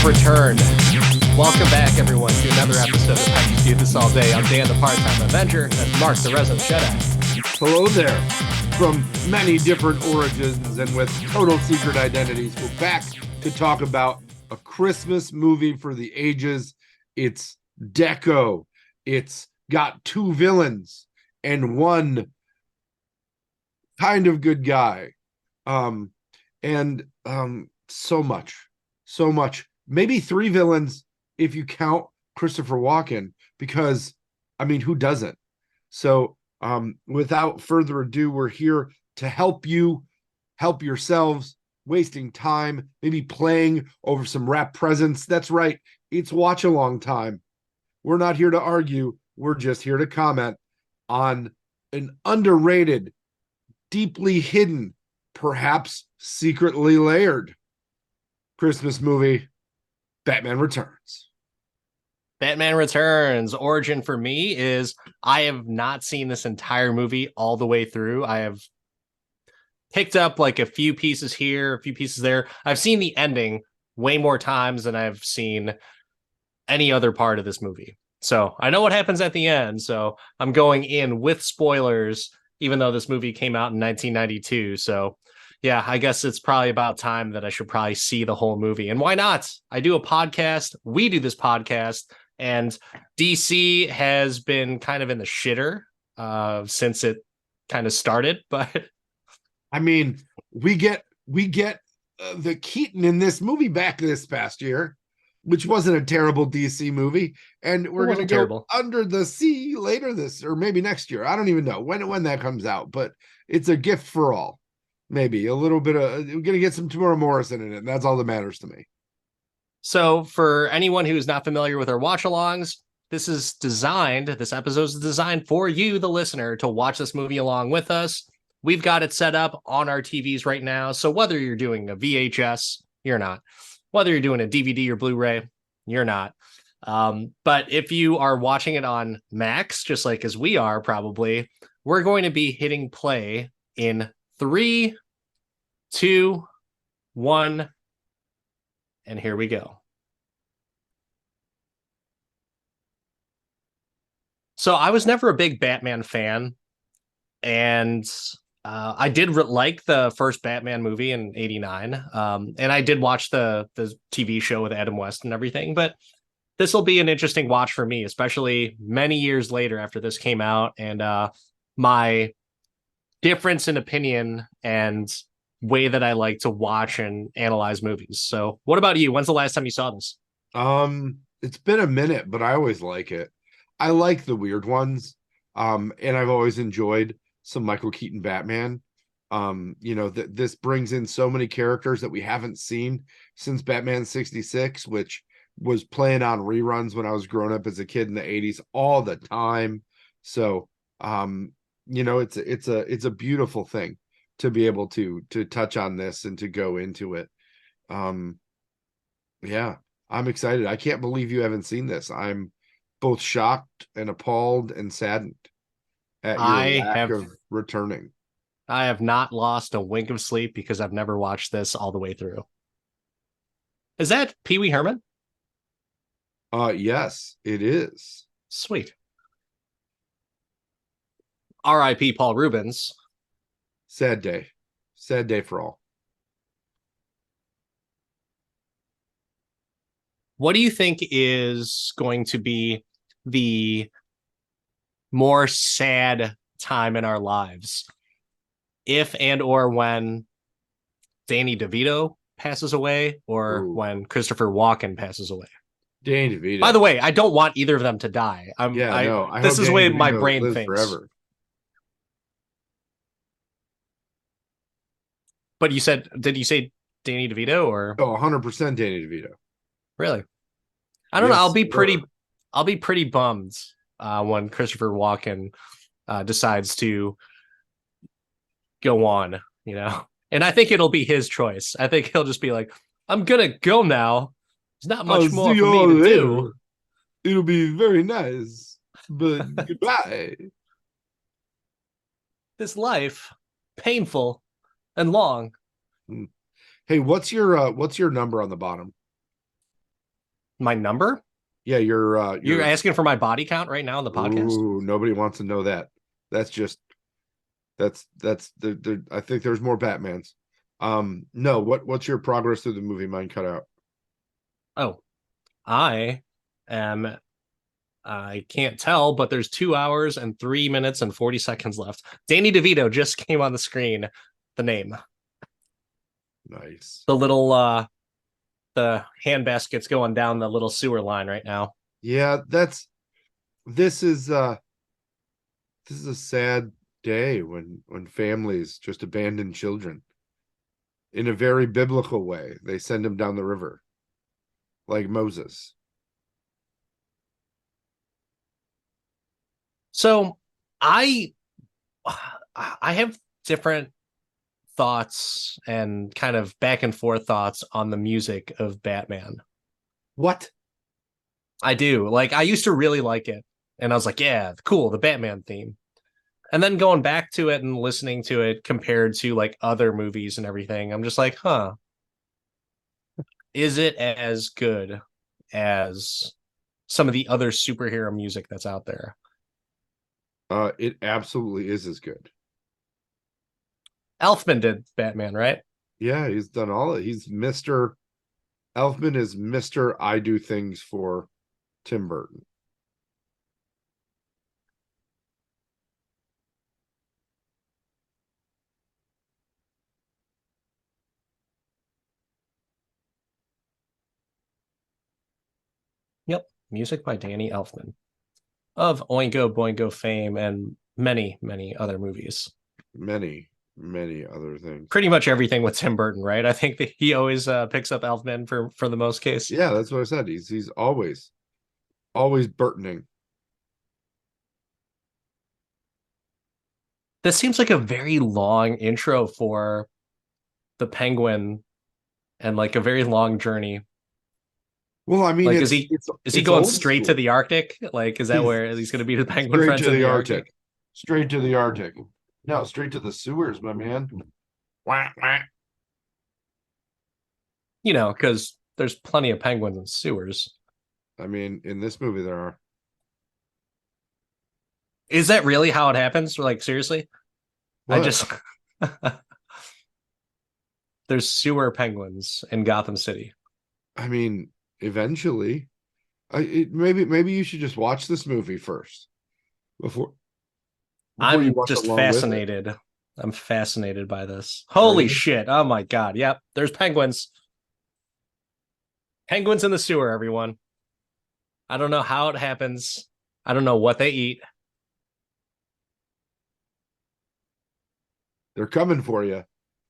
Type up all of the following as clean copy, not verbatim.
have returned. Welcome back, everyone, to another episode of I Just Do This All Day. I'm Dan, the part-time Avenger. That's Mark, the resident Jedi. Hello there. From many different origins and with total secret identities, we're back to talk about a Christmas movie for the ages. It's Deco. It's got two villains and one kind of good guy. So much. Maybe three villains if you count Christopher Walken, because I mean, who doesn't? So without further ado, we're here to help you help yourselves, wasting time, maybe playing over some rap presents. That's right, it's watch along time. We're not here to argue, we're just here to comment on an underrated, deeply hidden, perhaps secretly layered Christmas movie, Batman Returns. Batman Returns. Origin for me is I have not seen this entire movie all the way through. I have picked up like a few pieces here, a few pieces there. I've seen the ending way more times than I've seen any other part of this movie. So I know what happens at the end. So I'm going in with spoilers, even though this movie came out in 1992. So yeah, I guess it's probably about time that I should probably see the whole movie. And why not? I do a podcast. We do this podcast. And DC has been kind of in the shitter since it kind of started. But I mean, we get the Keaton in this movie back this past year, which wasn't a terrible DC movie. And we're going to go terrible. Under the Sea later this, or maybe next year. I don't even know when that comes out, but it's a gift for all. Maybe a little bit of, we're going to get some Tamora Morrison in it. And that's all that matters to me. So for anyone who's not familiar with our watch-alongs, this episode is designed for you, the listener, to watch this movie along with us. We've got it set up on our TVs right now. So whether you're doing a VHS, you're not. Whether you're doing a DVD or Blu-ray, you're not. But if you are watching it on Max, just like as we are probably, we're going to be hitting play in 3, 2, 1, and here we go. So I was never a big Batman fan, and I did like the first Batman movie in '89, and I did watch the TV show with Adam West and everything, but this will be an interesting watch for me, especially many years later after this came out, and my difference in opinion and way that I like to watch and analyze movies. So what about you? When's the last time you saw this? It's been a minute, but I always like it. I like the weird ones. And I've always enjoyed some Michael Keaton Batman. This brings in so many characters that we haven't seen since Batman 66, which was playing on reruns when I was growing up as a kid in the 80s all the time. So it's a beautiful thing to be able to touch on this and to go into it. Yeah, I'm excited. I can't believe you haven't seen this. I'm both shocked and appalled and saddened at your lack of returning. I have not lost a wink of sleep because I've never watched this all the way through. Is that Pee Wee Herman? Yes, it is. Sweet. R.I.P. Paul Rubens. Sad day for all. What do you think is going to be the more sad time in our lives? If and or when Danny DeVito passes away, or when Christopher Walken passes away? Danny DeVito. By the way, I don't want either of them to die. This is the way my brain thinks. Forever. But did you say Danny DeVito or? Oh, 100% Danny DeVito. Really? I don't know. I'll be pretty bummed when Christopher Walken decides to go on, and I think it'll be his choice. I think he'll just be like, I'm going to go now. There's not much more for me to do. It'll be very nice, but goodbye. This life, painful and long. Hey, what's your number on the bottom? My number? Yeah, You're your asking for my body count right now on the podcast? ooh, nobody wants to know that. That's just that's the I think there's more Batmans. No, what's your progress through the movie? Mine cut out. Oh, I am. I can't tell, but there's 2 hours and 3 minutes and 40 seconds left. Danny DeVito just came on the screen. The name, Nice. the little the hand baskets going down the little sewer line right now. Yeah, this is uh this is a sad day when families just abandon children in a very biblical way. They send them down the river like Moses. So I I have different thoughts and kind of back and forth thoughts on the music of Batman. What? I do. Like I used to really like it. And I was like, yeah, cool, the Batman theme. And then going back to it and listening to it compared to like other movies and everything, I'm just like, huh, is it as good as some of the other superhero music that's out there? It absolutely is as good. Elfman did Batman, right? Yeah, he's done all it. He's Mr. Elfman is Mr. I do things for Tim Burton. Yep. Music by Danny Elfman of Oingo Boingo fame and many, many other movies. Many, many other things. Pretty much everything with Tim Burton, right? I think that he always picks up Elfman for the most case. Yeah, that's what I said. He's always Burtoning. This seems like a very long intro for the Penguin and like a very long journey. Well, I mean, Like, is he it's going old straight to school. the Arctic? Like, is that He's where he's going to be the penguin straight friends to in the the Arctic? Arctic. Straight to the Arctic. No, straight to the sewers, my man. Wah, wah. You know, because there's plenty of penguins in sewers. I mean, in this movie there are. Is that really how it happens? Like, seriously? I What? just there's sewer penguins in Gotham City. I mean, eventually. Maybe you should just watch this movie first before you I'm watch just along with it. fascinated. I'm fascinated by this. Are Holy you? shit. Oh my god. Yep. There's penguins. Penguins in the sewer, everyone. I don't know how it happens. I don't know what they eat. They're coming for you,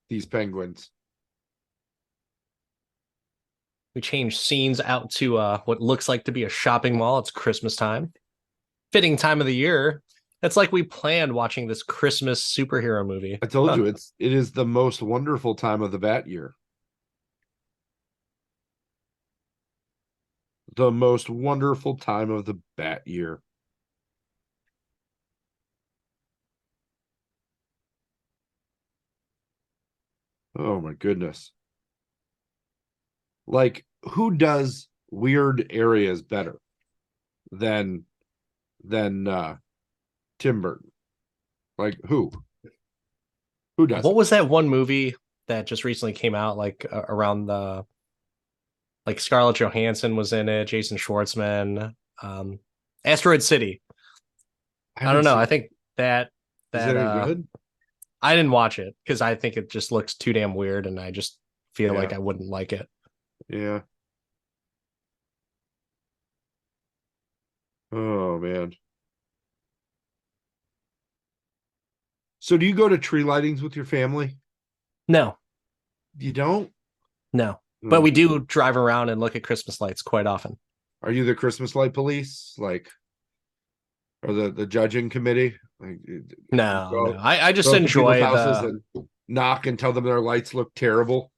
these penguins. We change scenes out to what looks like to be a shopping mall. It's Christmas time. Fitting time of the year. It's like we planned watching this Christmas superhero movie. I told Huh. you it is the most wonderful time of the bat year. The most wonderful time of the bat year. Oh my goodness. Like, who does weird areas better than than Tim Burton? Like who? Who does What it? was that one movie that just recently came out, like around the like Scarlett Johansson was in it, Jason Schwartzman, um, Asteroid City. I I don't haven't know. seen I it. think that Is it that any good? I didn't watch it because I think it just looks too damn weird, and I just feel Yeah, like I wouldn't like it. yeah. Oh man. So do you go to tree lightings with your family? No, You don't? no. But Hmm. we do drive around and look at Christmas lights quite often. Are you the Christmas light police? Like, or the judging committee? Like, you No, no. I just go up to people's enjoy houses the and knock and tell them their lights look terrible?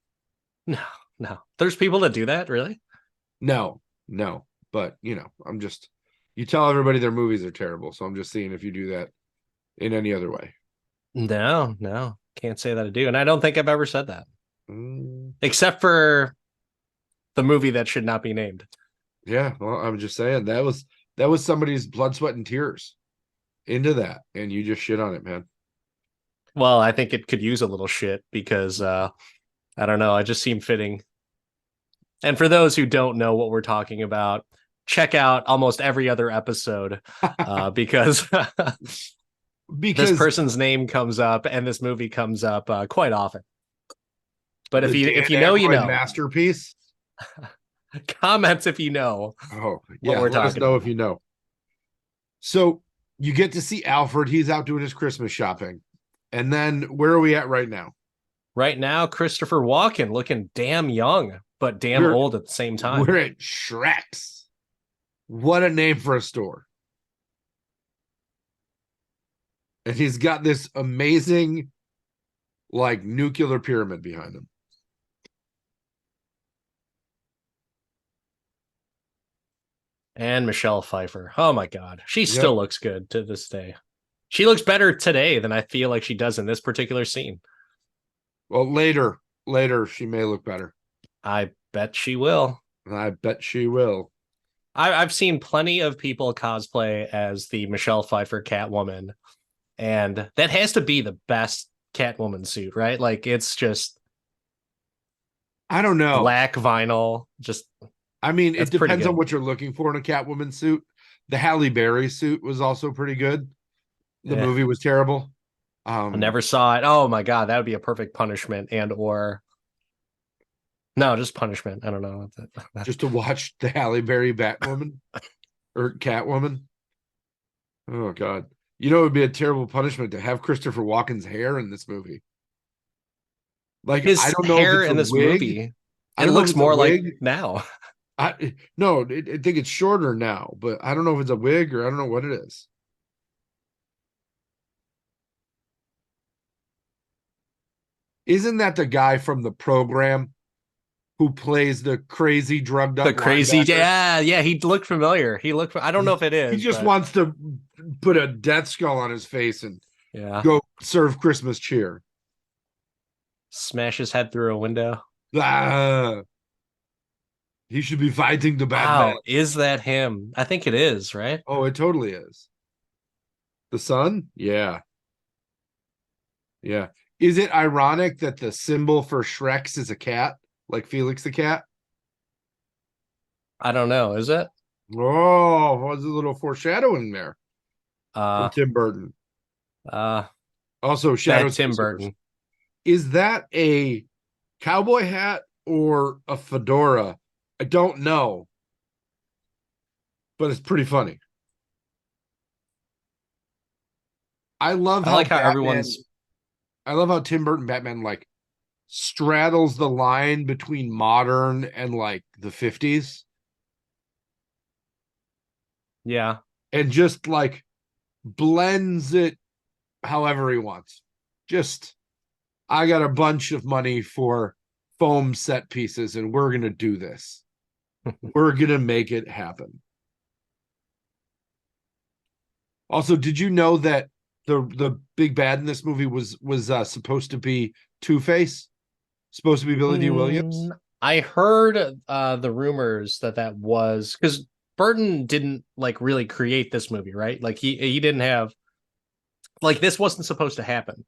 no, no. There's people that do that, really? No, no. But I'm just you tell everybody their movies are terrible. So I'm just seeing if you do that in any other way. No, no. Can't say that I do. And I don't think I've ever said that. Mm, Except for the movie that should not be named. Yeah, well, I'm just saying that was somebody's blood, sweat, and tears into that, and you just shit on it, man. Well, I think it could use a little shit because I don't know, I just seem fitting. And for those who don't know what we're talking about, check out almost every other episode because this Because person's name comes up and this movie comes up quite often. But the if Dan you know, you Aykroyd know. masterpiece. Comments if you know Oh, what yeah, we're let us talking know if about. you know. So you get to see Alfred. He's out doing his Christmas shopping. And then where are we at right now? Right now, Christopher Walken looking damn young, but damn We're old at the same we're time. at Shrek's. What a name for a store. And he's got this amazing, like, nuclear pyramid behind him. And Michelle Pfeiffer. Oh my God. She still Yep. looks good to this day. She looks better today than I feel like she does in this particular scene. Well, later she may look better. I bet she will. I bet she will. I've seen plenty of people cosplay as the Michelle Pfeiffer Catwoman, and that has to be the best Catwoman suit, right? Like it's just I don't know. black vinyl. Just I mean, it that's pretty depends on good. what you're looking for in a Catwoman suit. The Halle Berry suit was also pretty good. The Yeah, movie was terrible. I Um, never saw it. Oh my God, that would be a perfect punishment and or no, just punishment. I don't know. just to watch the Halle Berry Batwoman or Catwoman. Oh God. You know, it would be a terrible punishment to have Christopher Walken's hair in this movie. Like, I His don't know if hair it's a in this wig. movie, I it don't know if looks it's a more like wig. now. No, I think it's shorter now, but I don't know if it's a wig or I don't know what it is. Isn't that the guy from the program who plays the crazy drugged The up crazy, linebacker? yeah, he looked familiar. He looked. I don't know if it He is, just but wants to put a death skull on his face and yeah, go serve Christmas cheer. smash his head through a window. Ah, he should be fighting the Batman. Wow, is that him? I think it is, right? Oh, it totally is. The sun? Yeah. Yeah. Is it ironic that the symbol for Shrek's is a cat, like Felix the cat? I don't know. Is it? Oh, was a little foreshadowing there from Uh, Tim Burton. uh, Also, that Shadows Tim Dissipers. Burton. Is that a cowboy hat or a fedora? I don't know, but it's pretty funny. I love I how like how Batman, everyone's. I love how Tim Burton Batman like straddles the line between modern and like the 50s Yeah, and just like blends it however he wants. Just, I got a bunch of money for foam set pieces and we're going to do this. We're going to make it happen. Also, did you know that the big bad in this movie was supposed to be Two-Face? Supposed to be Billy D. Williams? I heard the rumors that that was because Burton didn't like really create this movie, right? Like he didn't have like this wasn't supposed to happen.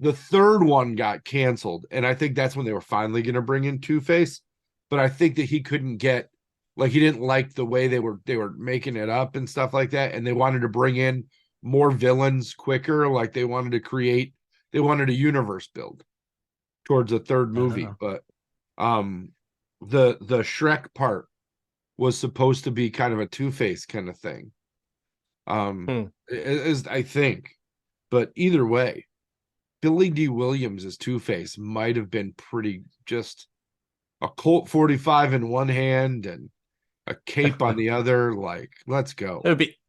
The third one got canceled, and I think that's when they were finally going to bring in Two-Face. But I think that he couldn't get, like, he didn't like the way they were making it up and stuff like that, and they wanted to bring in more villains quicker. Like they wanted a universe build towards a third movie. Oh. But um, the Shrek part was supposed to be kind of a Two-Face kind of thing. Hmm. Is I think, but either way, Billy D. Williams as Two-Face might have been pretty, just a Colt 45 in one hand and a cape on the other. Like, let's go.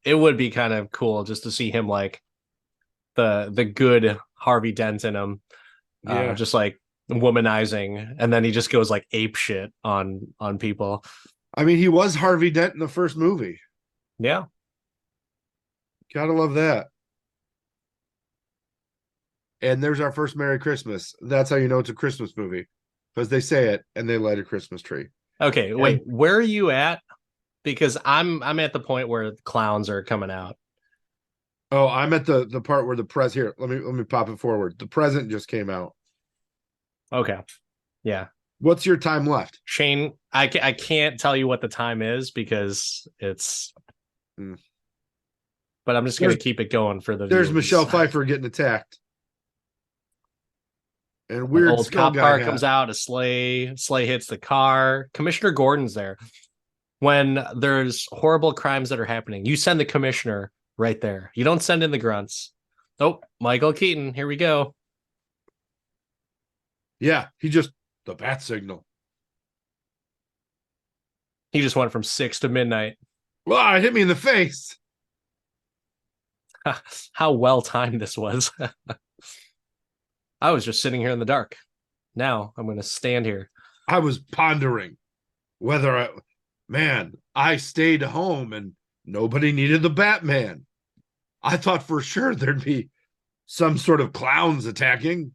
It would be kind of cool just to see him like the good Harvey Dent in him, Yeah. just like womanizing, and then he just goes like ape shit on people. I mean, he was Harvey Dent in the first movie. Yeah, Gotta love that. And there's our first Merry Christmas. That's how you know it's a Christmas movie, because they say it and they light a Christmas tree. Okay, wait, And where are you at? Because I'm at the point where clowns are coming out. oh, I'm at the part where the press here. Let me pop it forward. The present just came out. Okay. Yeah. What's your time left? Shane, I can't tell you what the time is because it's, Hmm. but I'm just going There's to keep it going for the there's viewers. Michelle Pfeiffer getting attacked, and An weird old skull cop guy car hat. comes out, a sleigh hits the car. Commissioner Gordon's there. When there's horrible crimes that are happening, you send the commissioner right there. You don't send in the grunts. Oh, Michael Keaton, here we go. Yeah, he just the bat signal. He just went from 6 to midnight. Wow, it hit me in the face. How well timed this was. I was just sitting here in the dark. Now I'm going to stand here. I was pondering whether I stayed home and nobody needed the Batman. I thought for sure there'd be some sort of clowns attacking.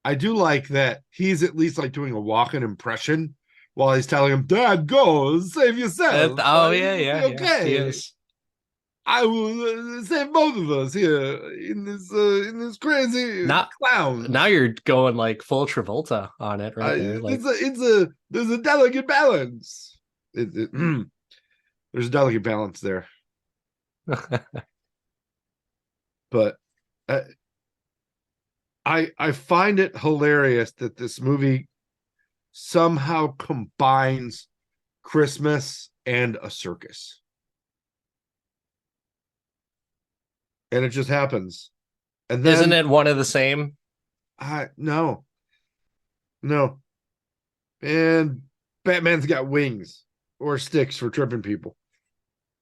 I do like that he's at least like doing a walk-in impression while he's telling him, Dad, go save yourself. Oh yeah, You'll be yeah, yeah. He okay. is. I will save both of us here in this crazy Not now clowns. you're going like full Travolta on it right there. Like There's a delicate balance. There's a delicate balance there, but uh, I find it hilarious that this movie somehow combines Christmas and a circus, and it just happens. And isn't then it one of the same? I no no, and Batman's got wings or sticks for tripping people.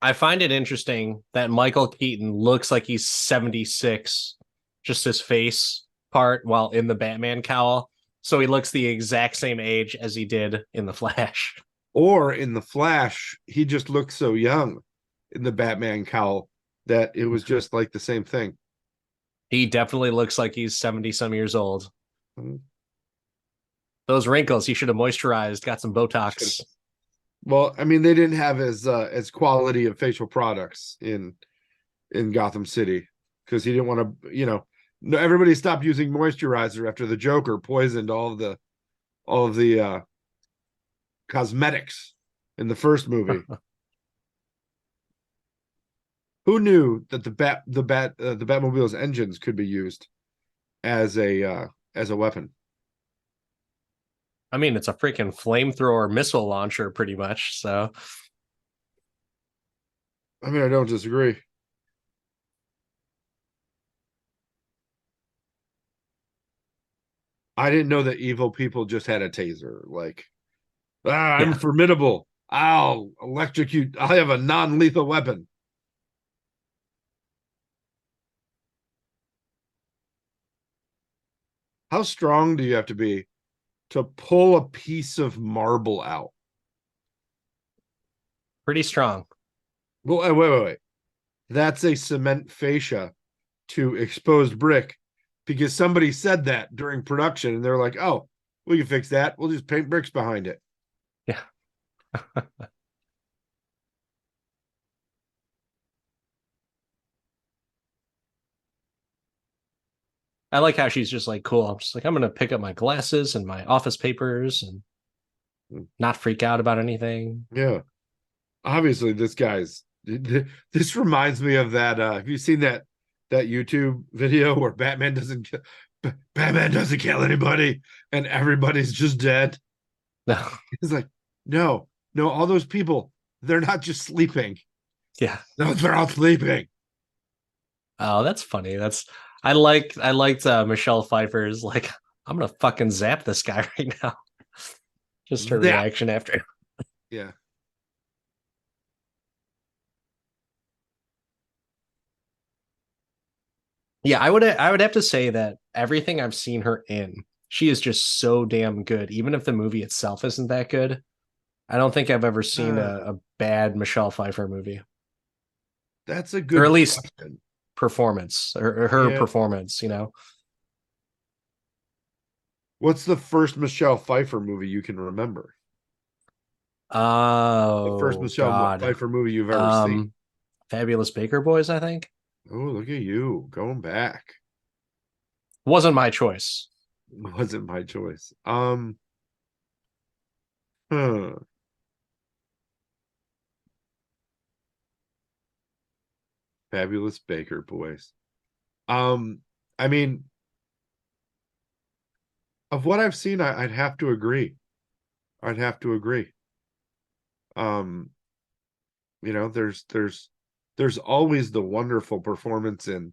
I find it interesting that Michael Keaton looks like he's 76, just his face part while in the Batman cowl. So he looks the exact same age as he did in the Flash. Or in the Flash, he just looked so young in the Batman cowl that it was just like the same thing. He definitely looks like he's 70 some years old. Those wrinkles, he should have moisturized, got some Botox. Well, I mean, they didn't have as quality of facial products in Gotham City because he didn't want to, no, everybody stopped using moisturizer after the Joker poisoned all of the cosmetics in the first movie. Who knew that the Batmobile's engines could be used as a weapon? I mean, it's a freaking flamethrower missile launcher, pretty much. So I mean, I don't disagree. I didn't know that evil people just had a taser. Like, I'm yeah, formidable. I'll electrocute. I have a non-lethal weapon. How strong do you have to be to pull a piece of marble out? pretty strong. Well, wait. That's a cement fascia to exposed brick because somebody said that during production and they're like, oh, we can fix that. We'll just paint bricks behind it. Yeah. I like how she's just like, cool. I'm just like, I'm going to pick up my glasses and my office papers and not freak out about anything. Yeah. Obviously, this reminds me of that. Have you seen that YouTube video where Batman doesn't kill anybody and everybody's just dead? No. He's like, no, all those people, they're not just sleeping. Yeah. No, they're all sleeping. Oh, that's funny. I liked Michelle Pfeiffer's like, I'm gonna fucking zap this guy right now. Just her That reaction after. yeah. Yeah, I would have to say that everything I've seen her in, she is just so damn good. Even if the movie itself isn't that good, I don't think I've ever seen Uh, a bad Michelle Pfeiffer movie, that's a or good at least question. performance, or her Yeah. performance. You know, What's the first Michelle Pfeiffer movie you can remember? The first oh Michelle God, Pfeiffer movie you've ever seen? um, Fabulous Baker Boys. I think Oh, look at you going back. wasn't my choice. Wasn't my choice. Huh. Fabulous Baker Boys. Um, I mean, of what I've seen, I'd have to agree. I'd have to agree. Um, there's always the wonderful performance in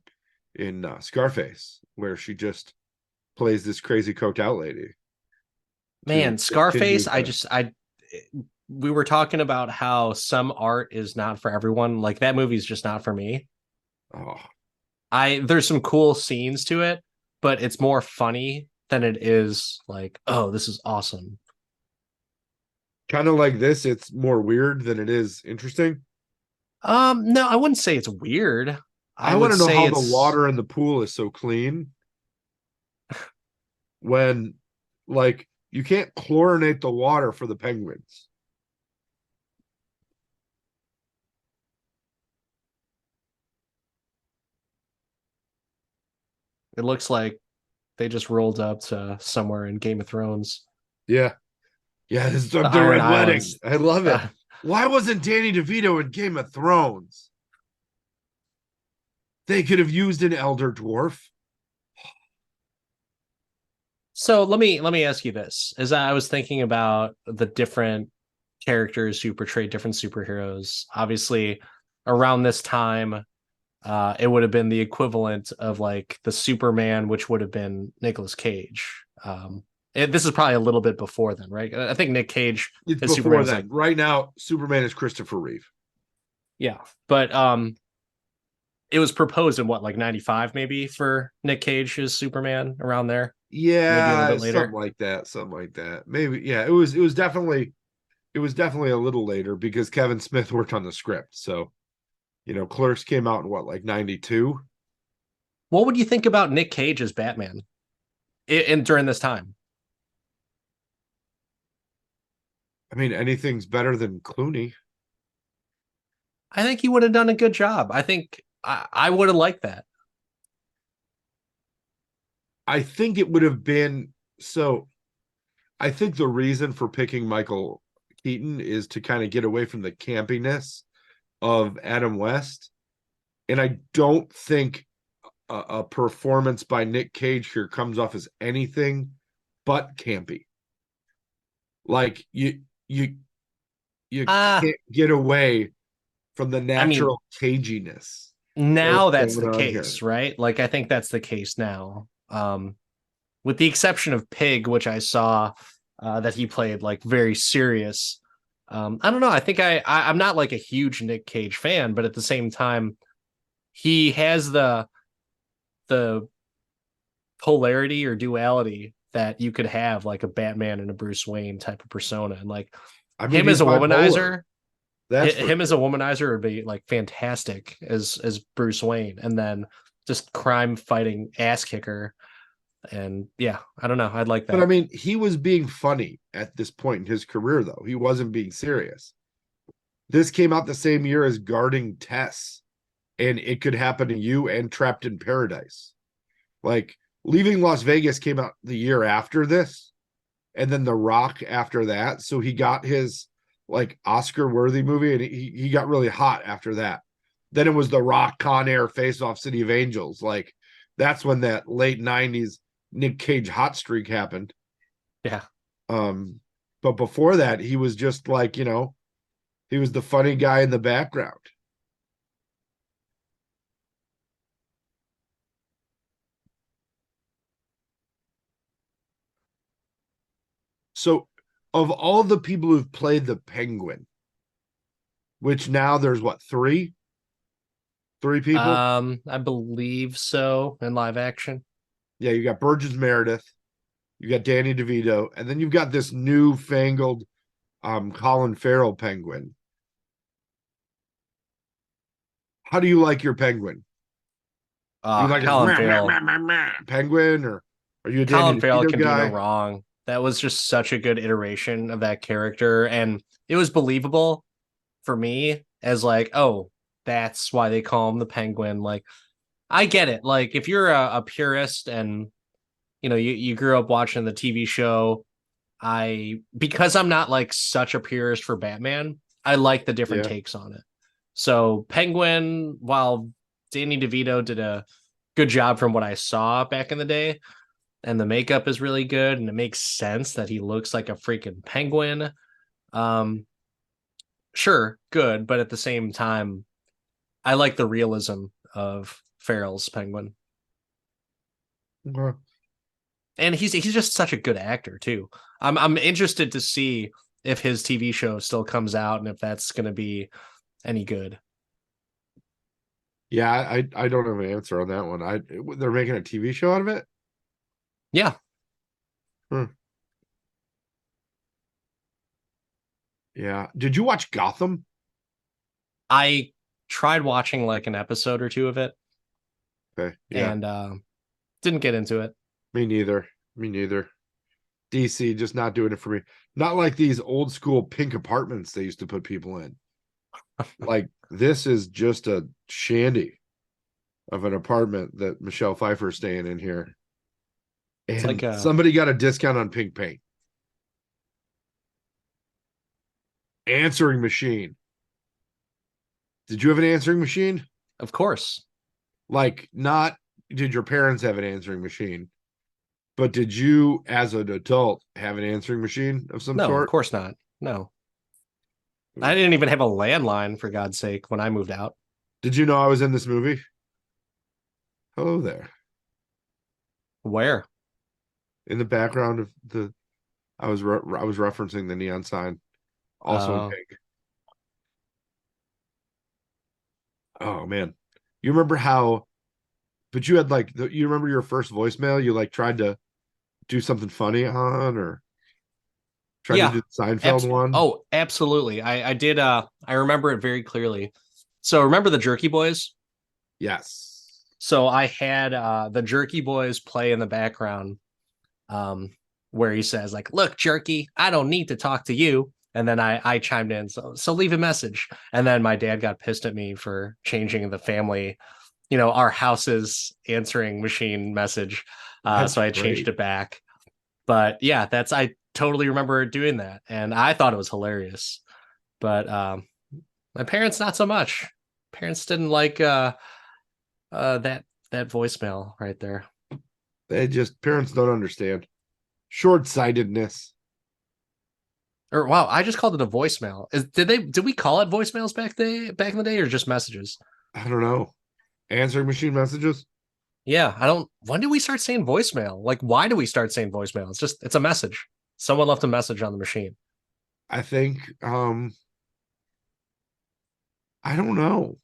Scarface, where she just plays this crazy coked out lady to Man, continue Scarface. to. We were talking about how some art is not for everyone. Like that movie's just not for me. Oh, There's some cool scenes to it, but it's more funny than it is like, oh, this is awesome. kind of like this. It's more weird than it is interesting. No, I wouldn't say it's weird. I I want would to know say how the it's water in the pool is so clean when, like, you can't chlorinate the water for the penguins. it looks like they just rolled up to somewhere in Game of Thrones. Yeah, yeah, it's The the Iron Red Wedding. Islands. I love it. Uh, Why wasn't Danny DeVito in Game of Thrones? They could have used an elder dwarf. so let me ask you this. As I was thinking about the different characters who portrayed different superheroes, obviously around this time, it would have been the equivalent of like the Superman, which would have been Nicolas Cage. This is probably a little bit before then, right? I think Nick Cage It's as Superman before is like, then. Right now, Superman is Christopher Reeve. yeah, but it was proposed in what, like 95 maybe for Nick Cage as Superman around there, maybe a little Yeah, bit something later. like that. Something like that. Maybe. Yeah, it was definitely a little later because Kevin Smith worked on the script. So, Clerks came out in what, like 92? What would you think about Nick Cage as Batman in during this time? I mean, anything's better than Clooney. I think he would have done a good job. I think I would have liked that. I think it would have been so. I think the reason for picking Michael Keaton is to kind of get away from the campiness of Adam West. And I don't think a performance by Nick Cage here comes off as anything but campy. Like you Ah, can't get away from the I mean, natural caginess that's now that's going the on here. case, right? Like I think that's the case now. With the exception of Pig, which I saw that he played like very serious. I don't know. I think I'm not like a huge Nick Cage fan, but at the same time, he has the polarity or duality that you could have like a Batman and a Bruce Wayne type of persona, and like I mean, him he's as a bipolar. womanizer. That's for Him as a sure. womanizer would be like fantastic as Bruce Wayne, and then just crime fighting ass kicker. And yeah, I don't know. I'd like But I that. mean, he was being funny at this point in his career, though. He wasn't being serious. This came out the same year as Guarding Tess, and It Could Happen to You and Trapped in Paradise. Like, Leaving Las Vegas came out the year after this, and then The Rock after that. So he got his like Oscar worthy movie, and he got really hot after that. Then it was The Rock, Con Air, Face Off, City of Angels. Like, that's when that late 90s Nick Cage hot streak happened. Yeah. Um, but before that, he was just like, he was the funny guy in the background. So, of all the people who've played the Penguin, which now there's what, three people? I believe so in live action. Yeah, you got Burgess Meredith, you got Danny DeVito, and then you've got this newfangled Colin Farrell penguin. How do you like your penguin? You like a Colin Farrell. penguin, or are you a Danny Colin Farrell DeVito can do no guy? wrong. That was just such a good iteration of that character, and it was believable for me as like, oh, that's why they call him the Penguin. Like, I get it. Like, if you're a purist and you grew up watching the TV show, because I'm not like such a purist for Batman, I like the different Yeah. takes on it. So Penguin, while Danny DeVito did a good job from what I saw back in the day, and the makeup is really good, and it makes sense that he looks like a freaking penguin. Um, sure, good, but at the same time, I like the realism of Farrell's penguin, Okay. and he's just such a good actor too. I'm interested to see if his TV show still comes out and if that's going to be any good. Yeah, I don't have an answer on that one. They're making a TV show out of it. Yeah, Hmm. Yeah. Did you watch Gotham? I tried watching like an episode or two of it Okay. Yeah. and didn't get into it. Me neither. Me neither. DC just not doing it for me. Not like these old school pink apartments they used to put people in. Like this is just a shandy of an apartment that Michelle Pfeiffer's staying in here. It's like And a, somebody got a discount on pink paint. Answering machine. Did you have an answering machine? of course. Like, not did your parents have an answering machine, but did you, as an adult, have an answering machine of some No, of sort? course not. No, I didn't even have a landline for God's sake when I moved out. Did you know I was in this movie? Hello there. Where? In the background of the, I was referencing the neon sign, also in Uh, pink. Oh man, you remember how? But you had like, you remember your first voicemail? You like tried to do something funny on, or tried to yeah. do the Seinfeld one? Absolutely. I did. I remember it very clearly. So remember the Jerky Boys? Yes. So I had the Jerky Boys play in the background, um, where he says like, "Look, Jerky, I don't need to talk to you." And then I chimed in, so leave a message. And then my dad got pissed at me for changing the family, our house's answering machine message. That's So I changed great. it back. But yeah, I totally remember doing that, and I thought it was hilarious. But my parents not so much. Parents didn't like that voicemail right there. They just, parents don't understand short-sightedness. Or wow, I just called it a voicemail. Did we call it voicemails back in the day or just messages? I don't know. Answering machine messages. Yeah, I don't. When did we start saying voicemail? Like, why do we start saying voicemail? It's a message. Someone left a message on the machine. I think I don't know.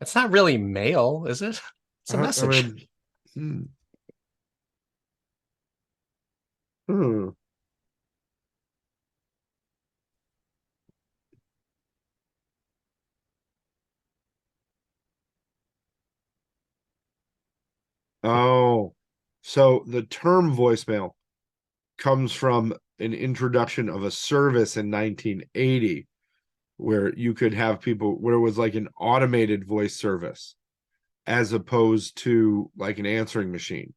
It's not really mail, is it? It's a I message. mean, hmm, hmm. Oh, so the term voicemail comes from an introduction of a service in 1980 where you could have people, where it was like an automated voice service as opposed to like an answering machine.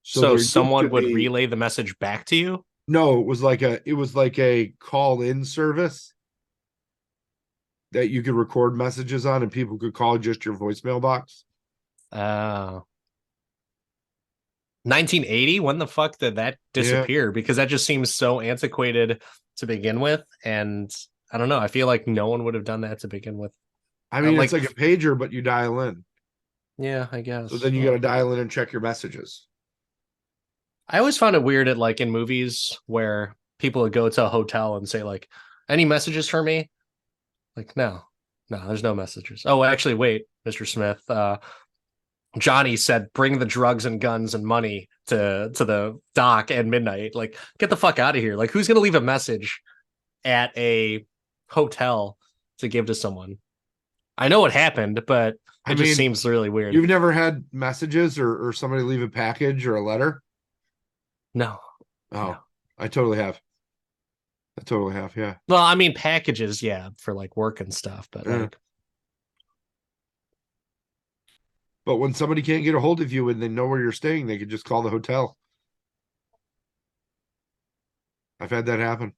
So So there used to someone would be, relay the message back to you. no, it was like a call in service that you could record messages on and people could call just your voicemail box. Uh 1980? When the fuck did that Yeah. disappear? Because that just seems so antiquated to begin with. And I don't know. I feel like no one would have done that to begin with. I mean, it's Like, like a pager, but you dial in. yeah, I So guess. then you got to dial in and check your messages. I always found it weird at like in movies where people would go to a hotel and say, like, any messages for me? Like, no, there's no messages. Oh, actually, wait, Mr. Smith. Johnny said, "Bring the drugs and guns and money to the dock at midnight." Like, get the fuck out of here. Like, who's gonna leave a message at a hotel to give to someone? I know what happened, but I it just mean, seems really weird. you've never had messages or somebody leave a package or a letter? No, no. Oh, I totally have. I totally have. Yeah. Well, I mean packages, yeah, for like work and stuff, but Yeah. like, But when somebody can't get a hold of you and they know where you're staying, they could just call the hotel. I've had that happen.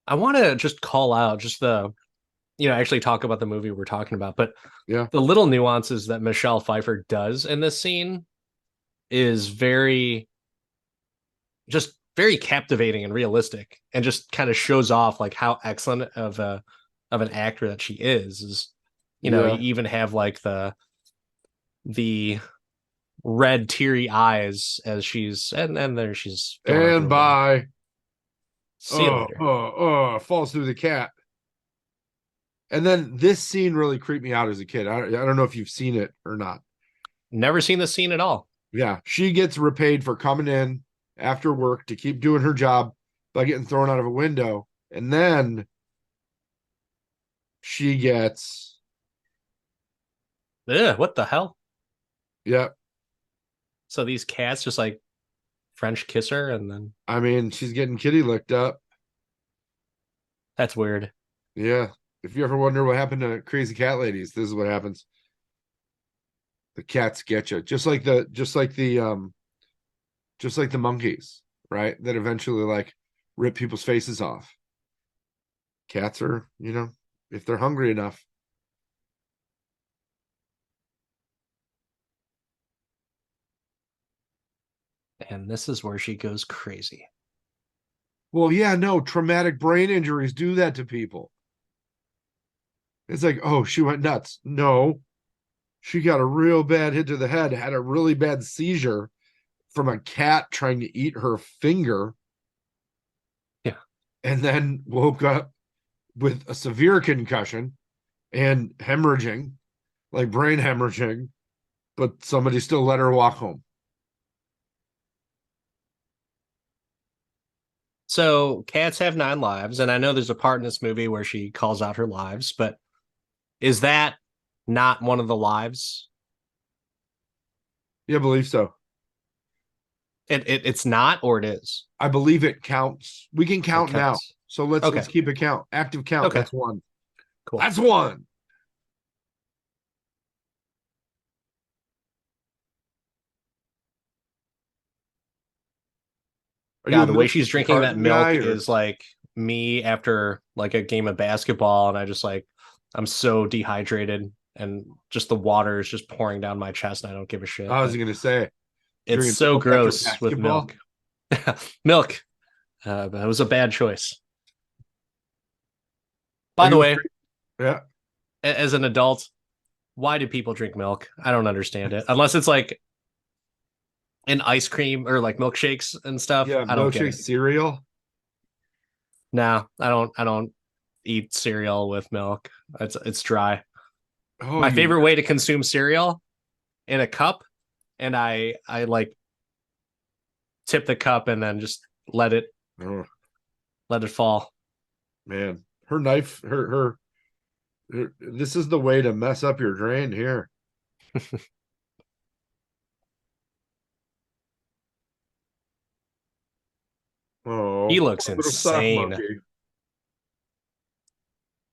I want to just call out just actually talk about the movie we're talking about, but Yeah. the little nuances that Michelle Pfeiffer does in this scene is just very captivating and realistic, and just kind of shows off like how excellent of an actor that she is. You Yeah. even have like the red teary eyes as she's and there she's going out the And window. bye. See you later. Falls through the cat. And then this scene really creeped me out as a kid. I don't know if you've seen it or not. Never seen this scene at all. Yeah. She gets repaid for coming in after work to keep doing her job by getting thrown out of a window. And then she gets, Ugh, what the hell? yeah. So these cats just like French kiss her, and then I mean, she's getting kitty licked up. that's weird. Yeah. If you ever wonder what happened to crazy cat ladies, this is what happens. The cats get you. Just like the monkeys, right? That eventually like rip people's faces off. Cats are, if they're hungry enough. And this is where she goes crazy. Well, yeah, no, traumatic brain injuries do that to people. It's like, oh, she went nuts. No, she got a real bad hit to the head, had a really bad seizure from a cat trying to eat her finger, Yeah. and then woke up with a severe concussion and hemorrhaging, like brain hemorrhaging, but somebody still let her walk home. So cats have 9 lives, and I know there's a part in this movie where she calls out her lives, but is that not one of the lives? Yeah, I believe so. It's not, or it is. I believe it counts. We can It count now. counts. So let's Okay. keep a count. Active count. Okay. That's one. Cool. That's one. Are you a God, the way milk she's drinking that carton guy milk or is like me after like a game of basketball, and I'm so dehydrated, and just the water is just pouring down my chest, and I don't give a shit. I was But gonna say it's drinking so milk after gross with basketball? milk. Milk. But it was a bad choice. Are By the you way, afraid? Yeah. as an adult, why do people drink milk? I don't understand it. Unless it's like in ice cream or like milkshakes and stuff. Yeah, I don't get milkshake it. cereal. No, I don't eat cereal with milk. It's dry. Oh, My you favorite way to consume cereal in a cup, and I like tip the cup and then just oh, let it fall. man. Her knife, her this is the way to mess up your drain here. He Oh, looks poor little soft insane. monkey.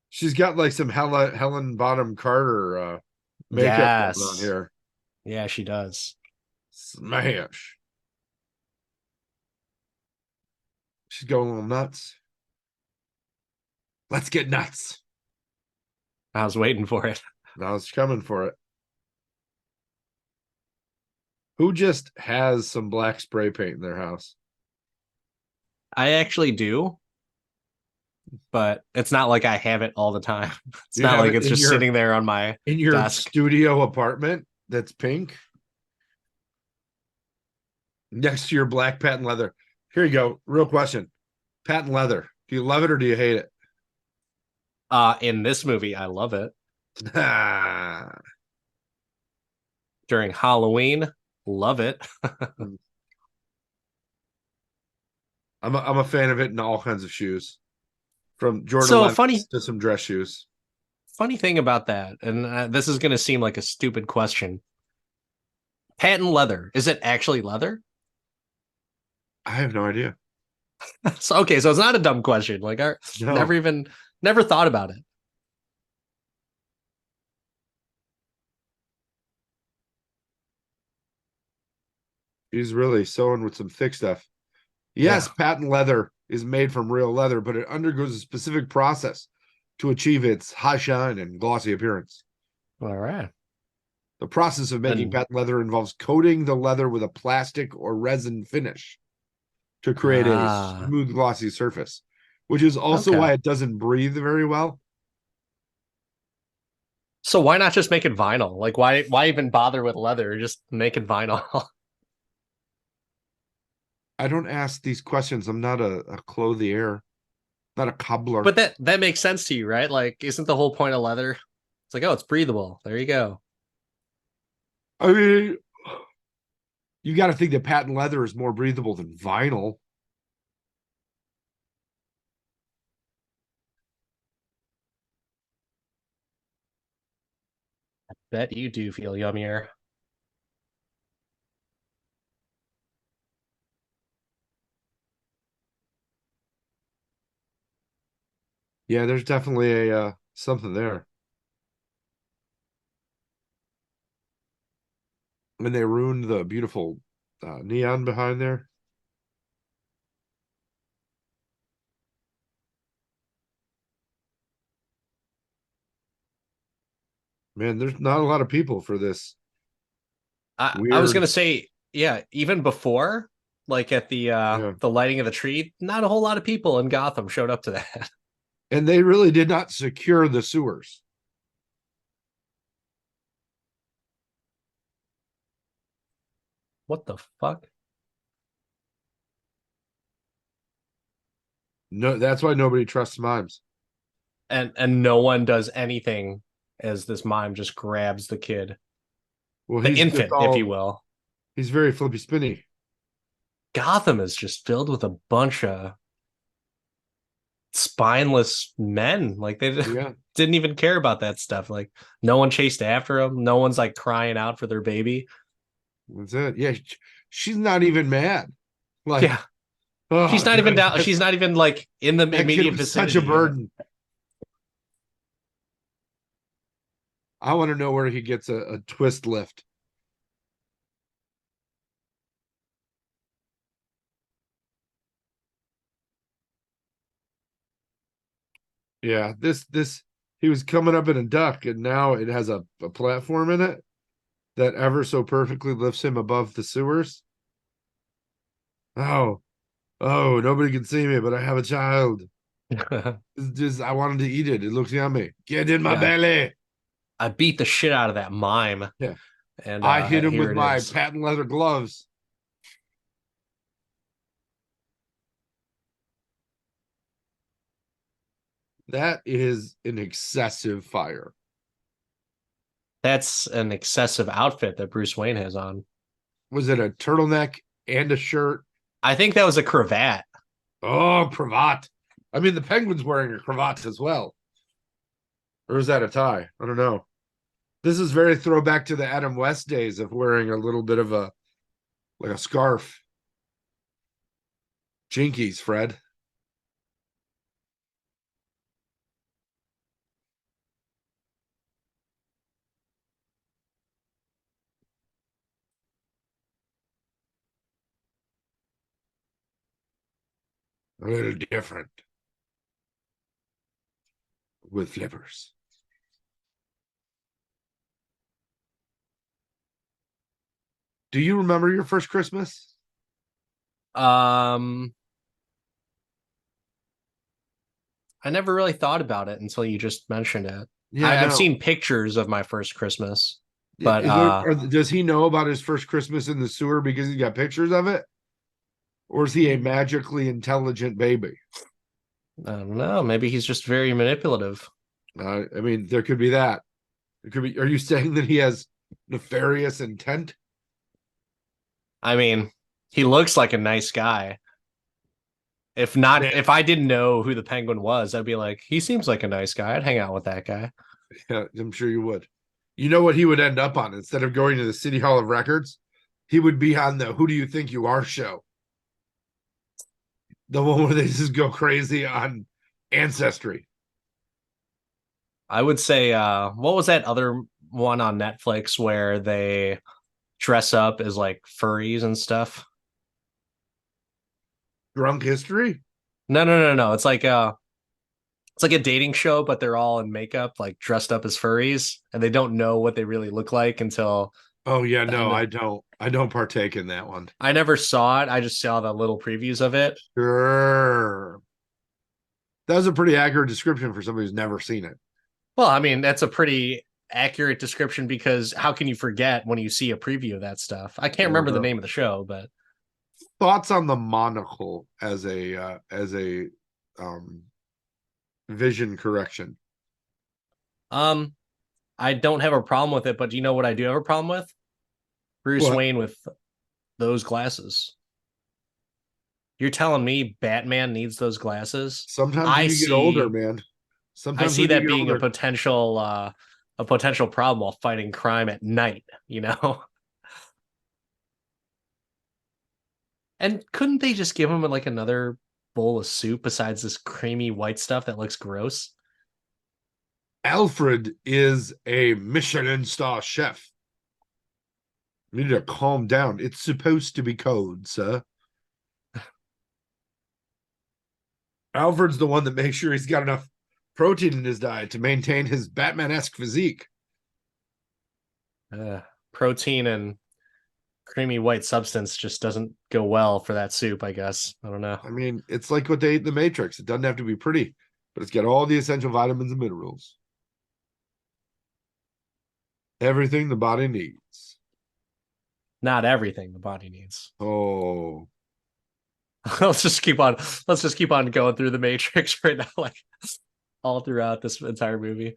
She's got like some Helen Bottom Carter makeup going on Yes. here. Yeah, she does. Smash. She's going a little nuts. Let's get nuts. I was waiting for it. I was coming for it. Who just has some black spray paint in their house? I actually do, but it's not like I have it all the time. It's You not have like it it's just sitting there on my in your desk. studio apartment that's pink next to your black patent leather. Here you go. Real question. Patent leather. Do you love it or do you hate it? In this movie, I love it. during Halloween. Love it. I'm a fan of it in all kinds of shoes, from Jordan So 11s to some dress shoes. funny thing about that, and this is going to seem like a stupid question. Patent leather, is it actually leather? I have no idea. So okay, so it's not a dumb question. Like I No, never thought about it. he's really sewing with some thick stuff. Yes, Yeah. patent leather is made from real leather, but it undergoes a specific process to achieve its high shine and glossy appearance. All right. The process of making And patent leather involves coating the leather with a plastic or resin finish to create a ah, smooth, glossy surface, which is also okay. why it doesn't breathe very well. So why not just make it vinyl? Like why even bother with leather? Just make it vinyl. I don't ask these questions. I'm not a clothier, not a cobbler. But that makes sense to you, right? Like, isn't the whole point of leather? It's like, oh, it's breathable. There you go. I mean, you got to think that patent leather is more breathable than vinyl. Bet you do feel yummier. Yeah, there's definitely a something there. And they ruined the beautiful neon behind there. Man, there's not a lot of people for this I was weird. gonna say, yeah, even before, like at Yeah. the lighting of the tree, not a whole lot of people in Gotham showed up to that. And they really did not secure the sewers. What the fuck? No, that's why nobody trusts mimes. And no one does anything as this mime just grabs the kid. Well, The he's just infant, if you all will. he's very flippy spinny. Gotham is just filled with a bunch of spineless men. Like they Yeah, didn't even care about that stuff. Like no one chased after them. No one's like crying out for their baby. that's it. Yeah, she's not even mad. Like, Yeah. oh god, She's not even like in the that kid immediate was such a vicinity. Yeah. burden. I want to know where he gets a twist lift. Yeah, this he was coming up in a duck, and now it has a platform in it that ever so perfectly lifts him above the sewers. Oh, oh, nobody can see me, but I have a child. It's just I wanted to eat it. It looks yummy. Get in my Yeah. belly. I beat the shit out of that mime. Yeah. And I hit him here with it my is. patent leather gloves. That is an excessive fire. That's an excessive outfit that Bruce Wayne has on. Was it a turtleneck and a shirt? I think that was a cravat. Oh, cravat. I mean, the penguin's wearing a cravat as well. Or is that a tie? I don't know. This is very throwback to the Adam West days of wearing a little bit of a like a scarf. Jinkies, Fred. A little different with flippers. Do you remember your first Christmas? Um, I never really thought about it until you just mentioned it. Yeah, I I've know. seen pictures of my first Christmas, but Is there, or does he know about his first Christmas in the sewer because he got pictures of it? Or is he a magically intelligent baby? I don't know. Maybe he's just very manipulative. I mean, there could be that. It could be. Are you saying that he has nefarious intent. I mean, he looks like a nice guy. If not, Man, if I didn't know who the Penguin was, I'd be like, he seems like a nice guy. I'd hang out with that guy. yeah, I'm sure you would. You know what he would end up on? Instead of going to the City Hall of Records, he would be on the Who Do You Think You Are show. The one where they just go crazy on ancestry. I would say, what was that other one on Netflix where they dress up as like furries and stuff? Drunk history? No, no, no, no. It's like a dating show, but they're all in makeup, like dressed up as furries, and they don't know what they really look like until Oh yeah, the no, end of. I don't partake in that one. I never saw it. I just saw the little previews of it. Sure. That was a pretty accurate description for somebody who's never seen it. Well, I mean, that's a pretty accurate description because how can you forget when you see a preview of that stuff? I can't remember the Uh, name of the show, but Thoughts on the monocle as a um vision correction? um, I don't have a problem with it. But do you know what I do have a problem with? Bruce What? Wayne with those glasses. You're telling me Batman needs those glasses? Sometimes I when you get older, see man. I Sometimes see when you that get being older, a potential problem while fighting crime at night, you know? And couldn't they just give him like another bowl of soup besides this creamy white stuff that looks gross? Alfred is a Michelin star chef. You need to calm down. It's supposed to be cold, sir. Alfred's the one that makes sure he's got enough protein in his diet to maintain his Batman-esque physique. Uh, Protein and creamy white substance just doesn't go well for that soup, I guess. I don't know. I mean, it's like what they ate in the Matrix. It doesn't have to be pretty, but it's got all the essential vitamins and minerals. Everything the body needs. Not everything the body needs. Oh, Let's just keep on going through the Matrix right now, like all throughout this entire movie.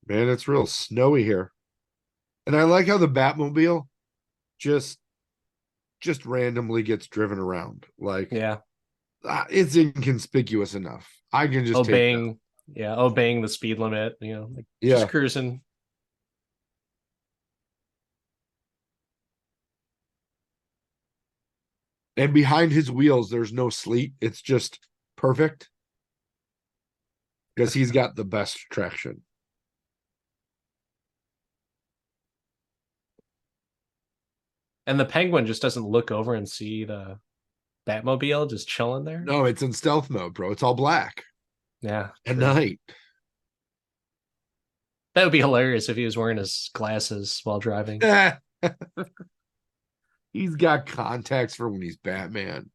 man, it's real snowy here. And I like how the Batmobile just just randomly gets driven around. Like Yeah. it's inconspicuous enough. I can just take that. Obeying obeying the speed limit, like just Yeah. cruising. And behind his wheels, there's no sleet. It's just perfect because he's got the best traction. And the penguin just doesn't look over and see the Batmobile just chilling there. No, it's in stealth mode, bro. It's all black Yeah, at true. night. That would be hilarious if he was wearing his glasses while driving. He's got contacts for when he's Batman.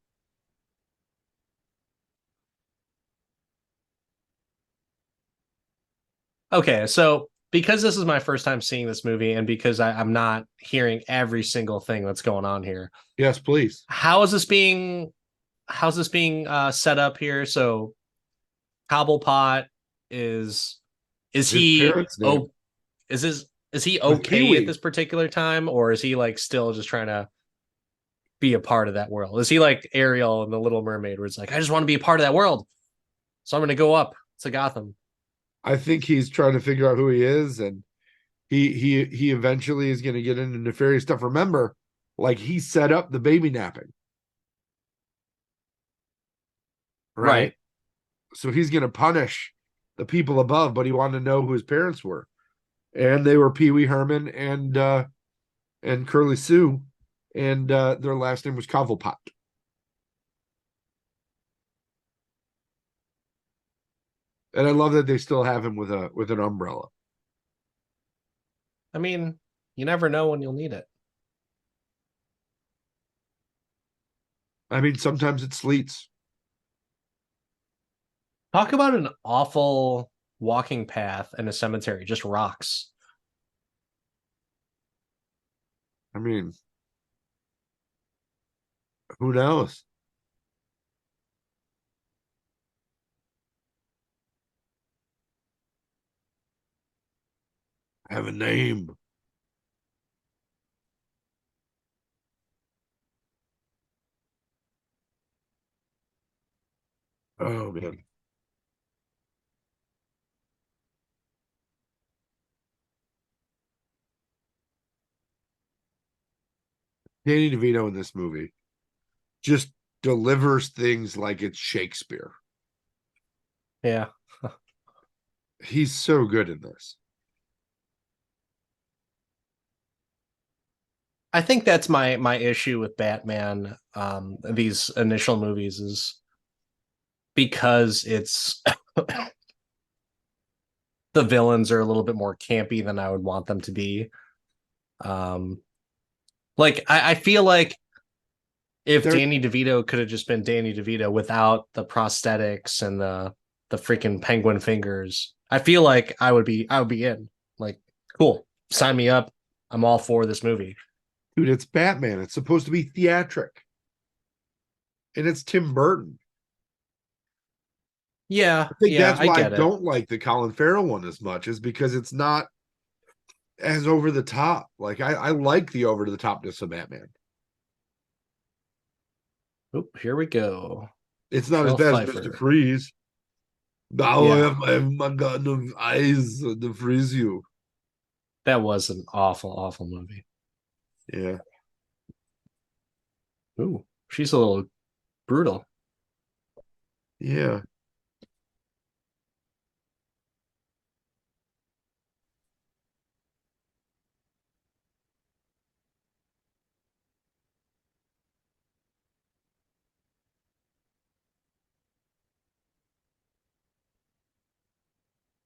Okay, so because this is my first time seeing this movie and because I'm not hearing every single thing that's going on here, Yes, please. how is this being how's this being set up here? So Cobblepot is is His he parents' name oh is he with okay at Pee-wee. this particular time, or is he like still just trying to be a part of that world? Is he like Ariel in the Little Mermaid, where it's like, I just want to be a part of that world, so I'm going to go up to Gotham? I think he's trying to figure out who he is, and he eventually is going to get into nefarious stuff. Remember, like he set up the baby napping, right? Right. So he's going to punish the people above, but he wanted to know who his parents were, and they were Pee Wee Herman and Curly Sue, and their last name was Cobblepot. And I love that they still have him with an umbrella. I mean, you never know when you'll need it. I mean, sometimes it sleets. Talk about an awful walking path in a cemetery, just rocks. I mean, who knows? have a name. Oh man. Danny DeVito in this movie just delivers things like it's Shakespeare. Yeah. He's so good in this. I think that's my issue with Batman, these initial movies is because it's the villains are a little bit more campy than I would want them to be. Um, like I feel like if There, Danny DeVito could have just been Danny DeVito without the prosthetics and the freaking penguin fingers, I feel like I would be in. Like, cool, sign me up. I'm all for this movie. dude, it's Batman. It's supposed to be theatric. And it's Tim Burton. Yeah, I think yeah, that's I why I get it. don't like the Colin Farrell one as much, is because it's not as over the top. Like I like the over the topness of Batman. Oop, here we go. It's not as Michelle bad as Mr. Pfeiffer. Freeze. Now Yeah, I have my gun of eyes to freeze you. that was an awful, awful movie. Yeah. Ooh, she's a little brutal. Yeah.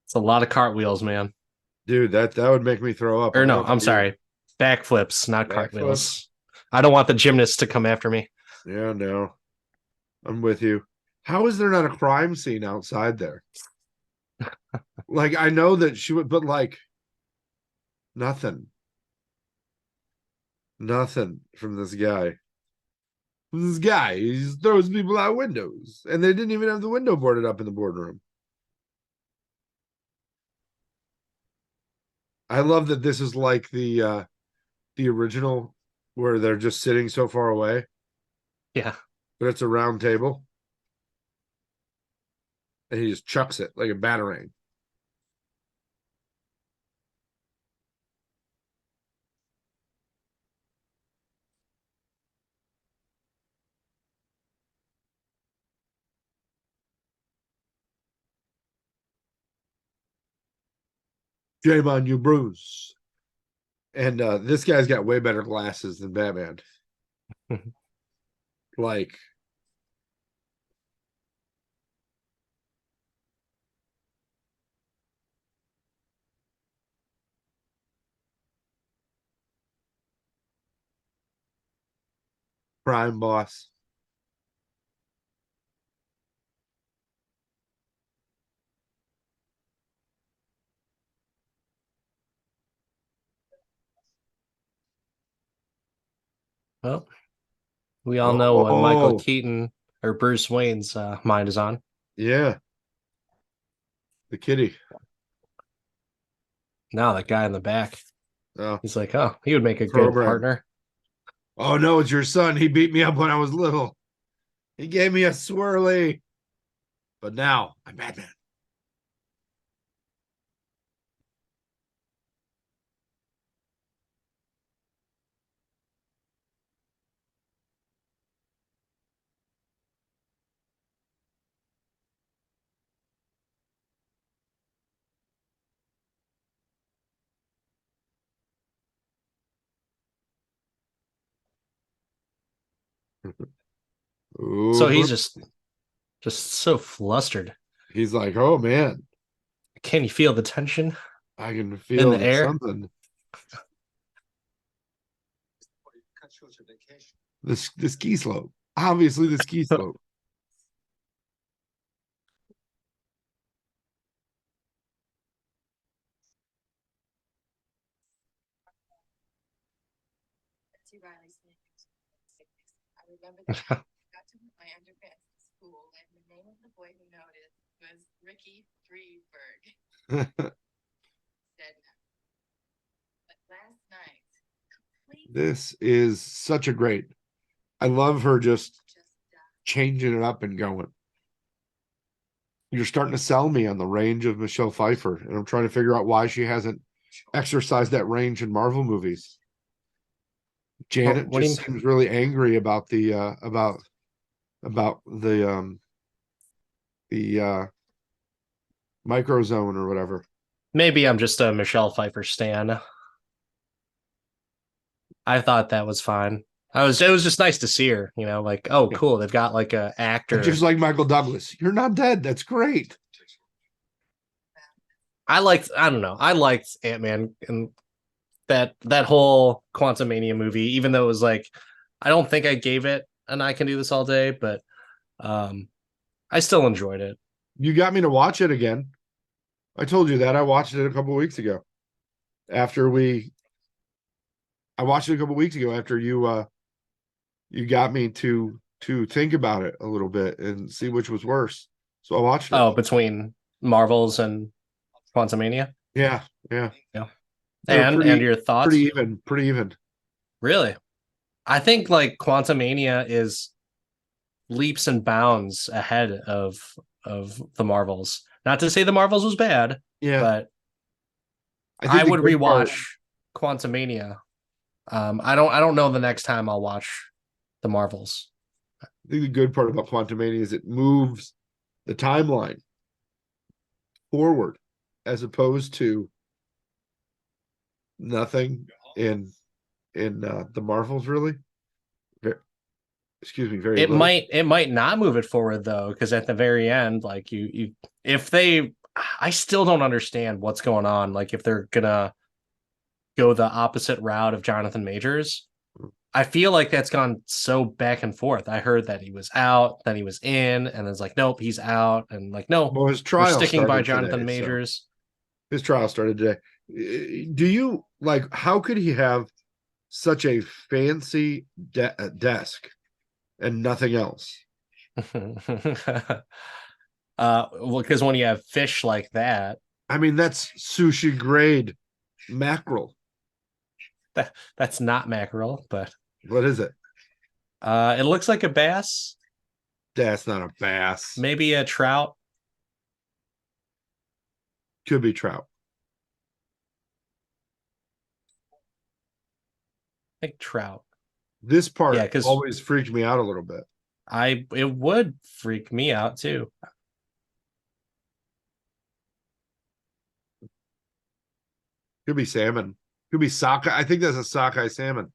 It's a lot of cartwheels, man. Dude, that would make me throw up. I Or don't know no, about I'm you. sorry. Backflips, not Backflips. cartwheels. I don't want the gymnasts to come after me. Yeah, no. I'm with you. How is there not a crime scene outside there? Like I know that she would, but like nothing. Nothing from this guy. This guy, he just throws people out windows. And they didn't even have the window boarded up in the boardroom. I love that this is like the original where they're just sitting so far away, Yeah. but it's a round table. And he just chucks it like a batarang. Shame on you, Bruce. And this guy's got way better glasses than Batman. Like Prime Boss. Well, we all know what Michael Oh, Keaton or Bruce Wayne's mind is on. yeah. The kitty. Now that guy in the back, Oh, he's like, oh, he would make a good program. partner. Oh no, it's your son. He beat me up when I was little. He gave me a swirly. But now I'm Batman. So Ooh, he's just so flustered. he's like, oh man, Can you feel the tension I can in feel the that air? something. The ski slope. Obviously, the ski slope. This is such a great. I love her just changing it up and going. You're starting to sell me on the range of Michelle Pfeiffer, and I'm trying to figure out why she hasn't exercised that range in Marvel movies. Janet What do just you seems really angry about the microzone or whatever. maybe I'm just a Michelle Pfeiffer stan. I thought that was fine. It was just nice to see her, like, oh Yeah. cool, they've got like a And just actor. like Michael Douglas, you're not dead. That's great. I don't know. I liked Ant-Man and that whole Quantumania movie, even though it was like I don't think I gave it an I can do this all day, but um I still enjoyed it. You got me to watch it again. I told you that I watched it a couple weeks ago. After we I watched it a couple weeks ago after you got me to think about it a little bit and see which was worse. So I watched it. Oh, between Marvels and Quantumania. Yeah, yeah. Yeah. They were And pretty your pretty thoughts? even, pretty even. Really? I think like Quantumania is leaps and bounds ahead of the Marvels. Not to say the Marvels was bad, Yeah. but I I think the would good part rewatch Quantumania. I don't know the next time I'll watch the Marvels. I think the good part about Quantumania is it moves the timeline forward as opposed to nothing in the Marvels really. Very, excuse me, very little. It might not move it forward though, because at the very end, like you if they I still don't understand what's going on. Like if they're gonna go the opposite route of Jonathan Majors. I feel like that's gone so back and forth. I heard that he was out, then he was in, and it's like, nope, he's out, and like, no, Well, his we're trial sticking by started today, Jonathan so Majors. his trial started today. Do you like how could he have such a fancy desk and nothing else? Well, because when you have fish like that, I mean, that's sushi grade mackerel. that's not mackerel, but What is it? it looks like a bass, That's not a bass. maybe a trout. Could be trout. I think trout. This Yeah, part because always freaked me out a little bit. I it would freak me out too. Could be salmon. Could be sockeye. I think that's a sockeye salmon.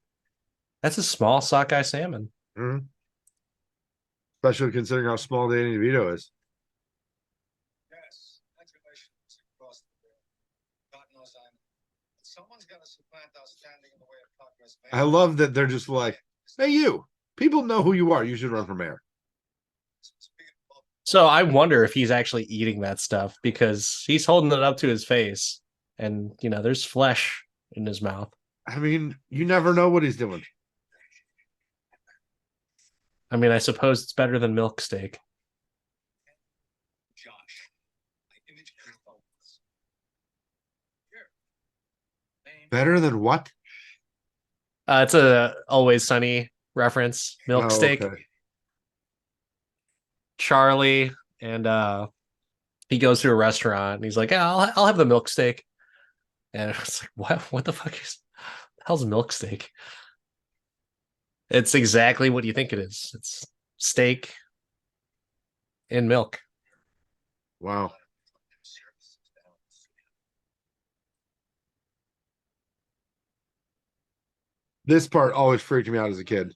That's a small sockeye salmon. Mhm. Especially considering how small Danny DeVito is. I love that they're just like, hey, you. People know who you are. You should run for mayor. So I wonder if he's actually eating that stuff because he's holding it up to his face and there's flesh in his mouth. I mean, you never know what he's doing. I mean, I suppose it's better than milk steak. Better than what? It's a Always Sunny reference. Milk Oh, steak. okay. Charlie and he goes to a restaurant and he's like, yeah, I'll have the milk steak. And it's like, what the fuck is the hell's milk steak? It's exactly what you think it is. It's steak in milk. Wow. This part always freaked me out as a kid.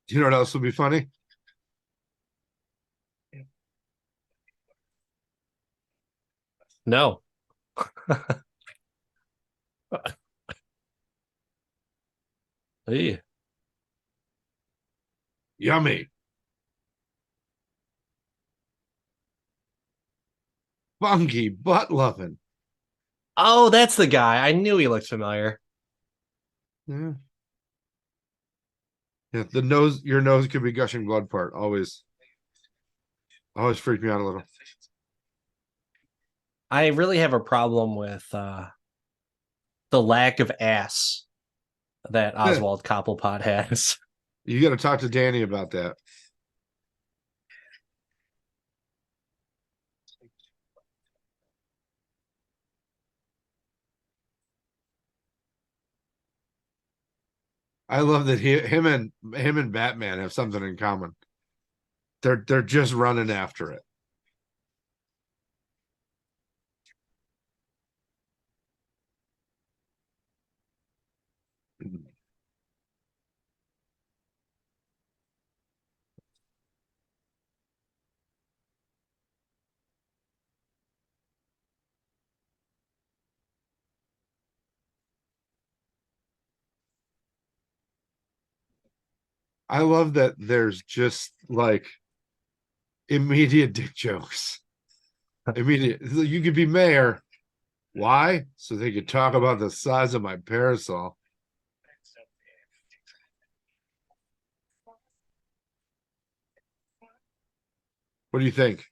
Do you know what else would be funny? No. Ew. Yummy. Funky butt loving. Oh, that's the guy. I knew he looked familiar. Yeah. Yeah. The nose, your nose could be gushing blood part. Always freaked me out a little. I really have a problem with the lack of ass that Eh, Oswald Cobblepot has. you got to talk to Danny about that. I love that him and Batman have something in common. They're just running after it. I love that there's just like immediate dick jokes. Immediate. You could be mayor. Why? So they could talk about the size of my parasol. What do you think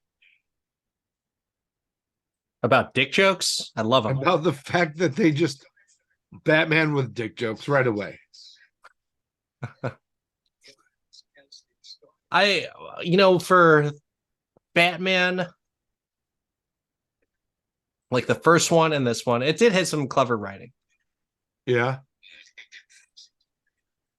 About dick jokes, I love them. about the fact that they just Batman with dick jokes right away? I, for Batman, like the first one and this one, it did hit some clever writing. Yeah.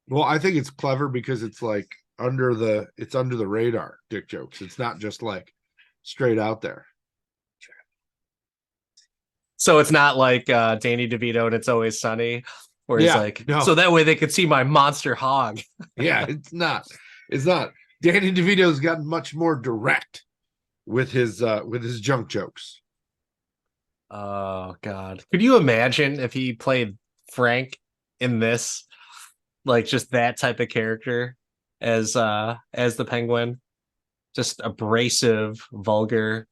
Well, I think it's clever because it's under the radar dick jokes. It's not just like straight out there. So it's not like Danny DeVito and It's Always Sunny, where he's Yeah. like, No. so that way they could see my monster hog. Yeah, it's not. It's not. Danny DeVito's gotten much more direct with his junk jokes. Oh God. Could you imagine if he played Frank in this? Like just that type of character as the penguin. Just abrasive, vulgar.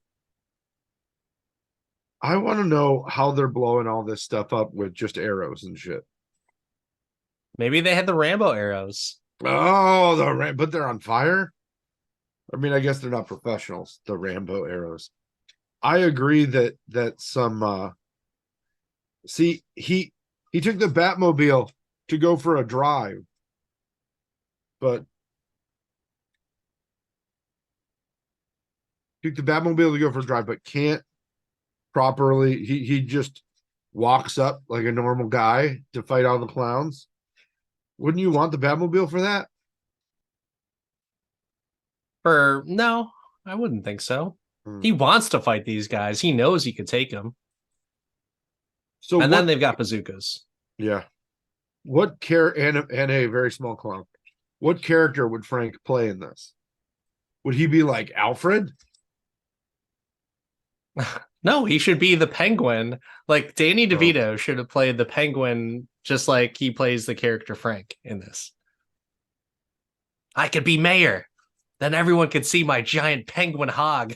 I want to know how they're blowing all this stuff up with just arrows and shit. Maybe they had the Rambo arrows. Oh, but they're on fire. I mean, I guess they're not professionals. The Rambo arrows. I agree that some see he took the Batmobile to go for a drive, but took the Batmobile to go for a drive, but can't properly. He just walks up like a normal guy to fight all the clowns. Wouldn't you want the Batmobile for that? For no, I wouldn't think so. Hmm. He wants to fight these guys. He knows he could take them. So And then what? they've got bazookas. Yeah. What care and a very small clown. What character would Frank play in this? Would he be like Alfred? No, he should be the penguin. Like Danny Oh, DeVito should have played the penguin just like he plays the character Frank in this. I could be mayor. Then everyone could see my giant penguin hog.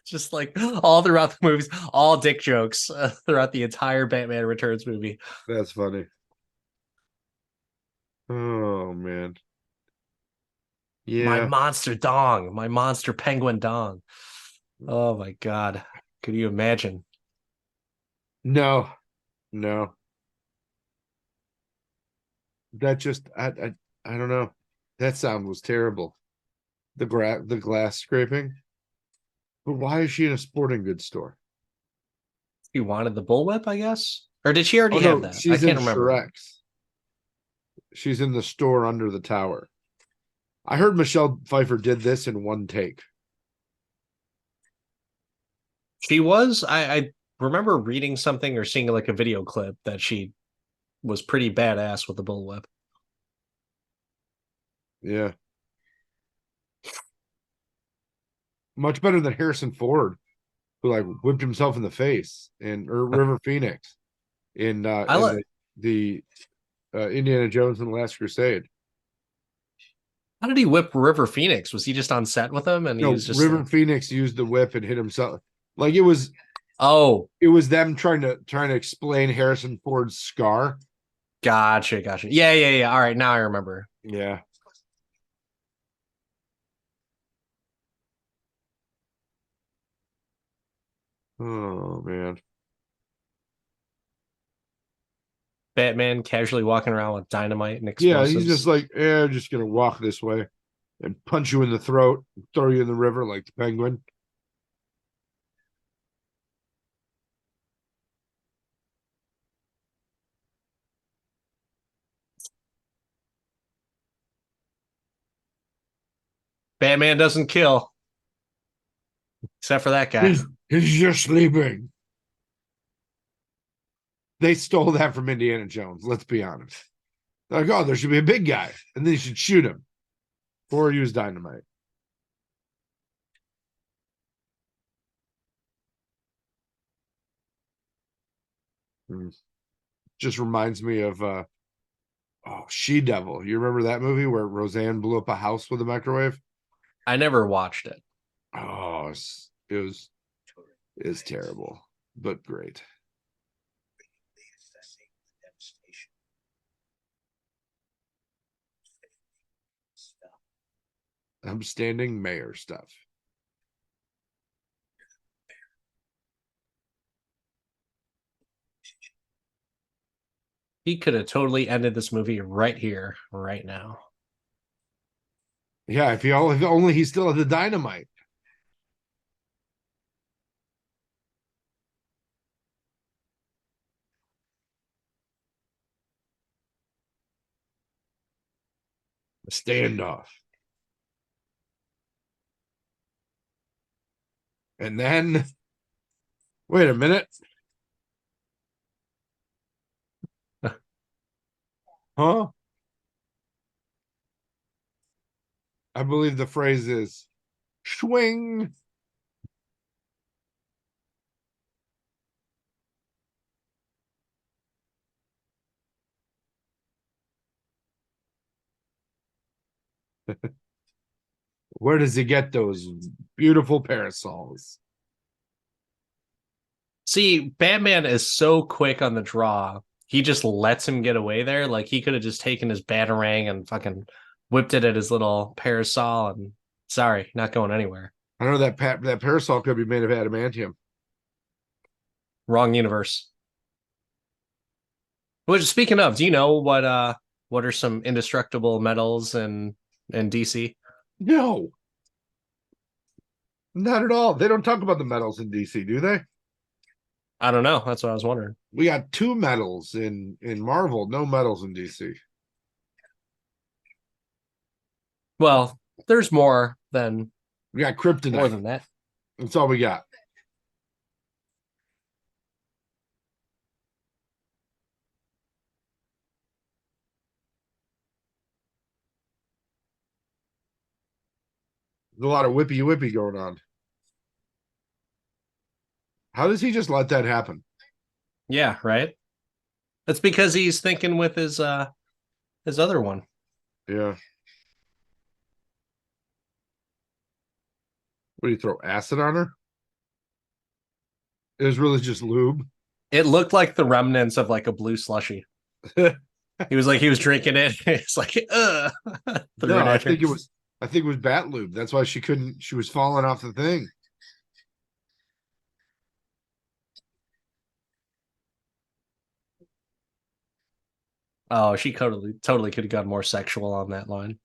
Just like all throughout the movies, all dick jokes throughout the entire Batman Returns movie. that's funny. Oh man. My Yeah. monster dong, my monster penguin dong. Oh my God. Could you imagine? No. No. That just I don't know. That sound was terrible. The glass scraping. But why is she in a sporting goods store? You wanted the bullwhip, I guess? Or did she Oh already have no, that? I she's in can't remember. Shrek's. She's in the store under the tower. I heard Michelle Pfeiffer did this in one take. She was, I remember reading something or seeing like a video clip that she was pretty badass with the bullwhip. Yeah. Much better than Harrison Ford, who like whipped himself in the face, and or River Phoenix I in let the Indiana Jones and the Last Crusade. How did he whip River Phoenix? Was he just on set with him and he No, was just River like, Phoenix used the whip and hit himself. Like oh, it was them trying to explain Harrison Ford's scar. gotcha, gotcha. Yeah, yeah, yeah. All right, now I remember. Yeah. Oh man. Batman casually walking around with dynamite and Yeah, he's just explosives. like, I'm just gonna walk this way and punch you in the throat, throw you in the river like the penguin. Batman doesn't kill, except for that guy. He's just sleeping. They stole that from Indiana Jones. Let's be honest. They're like, oh, there should be a big guy, and then you should shoot him or use dynamite. Hmm. Just reminds me of She Devil. You remember that movie where Roseanne blew up a house with a microwave? I never watched it. Oh, it was terrible, but great. I'm standing mayor stuff. He could have totally ended this movie right here, right now. Yeah, if only he still had the dynamite. A standoff. And then, wait a minute. Huh? I believe the phrase is swing. Where does he get those beautiful parasols? See, Batman is so quick on the draw. He just lets him get away there. Like he could have just taken his batarang and fucking whipped it at his little parasol and sorry, not going anywhere. I know that parasol could be made of adamantium. Wrong universe. Which speaking of, do you know what are some indestructible metals in DC? No, not at all. They don't talk about the metals in DC, do they? I don't know. That's what I was wondering. We got two metals in Marvel, no metals in DC. Well, there's We got more kryptonite. than that. That's all we got. There's a lot of whippy whippy going on. How does he just let that happen? Yeah, right. That's because he's thinking with his other one. Yeah. What do you throw acid on her? It was really just lube. It looked like the remnants of like a blue slushy. He was drinking it. It's like, threw No, it at her. I think it was bat lube. That's why she was falling off the thing. Oh, she totally could have gone more sexual on that line.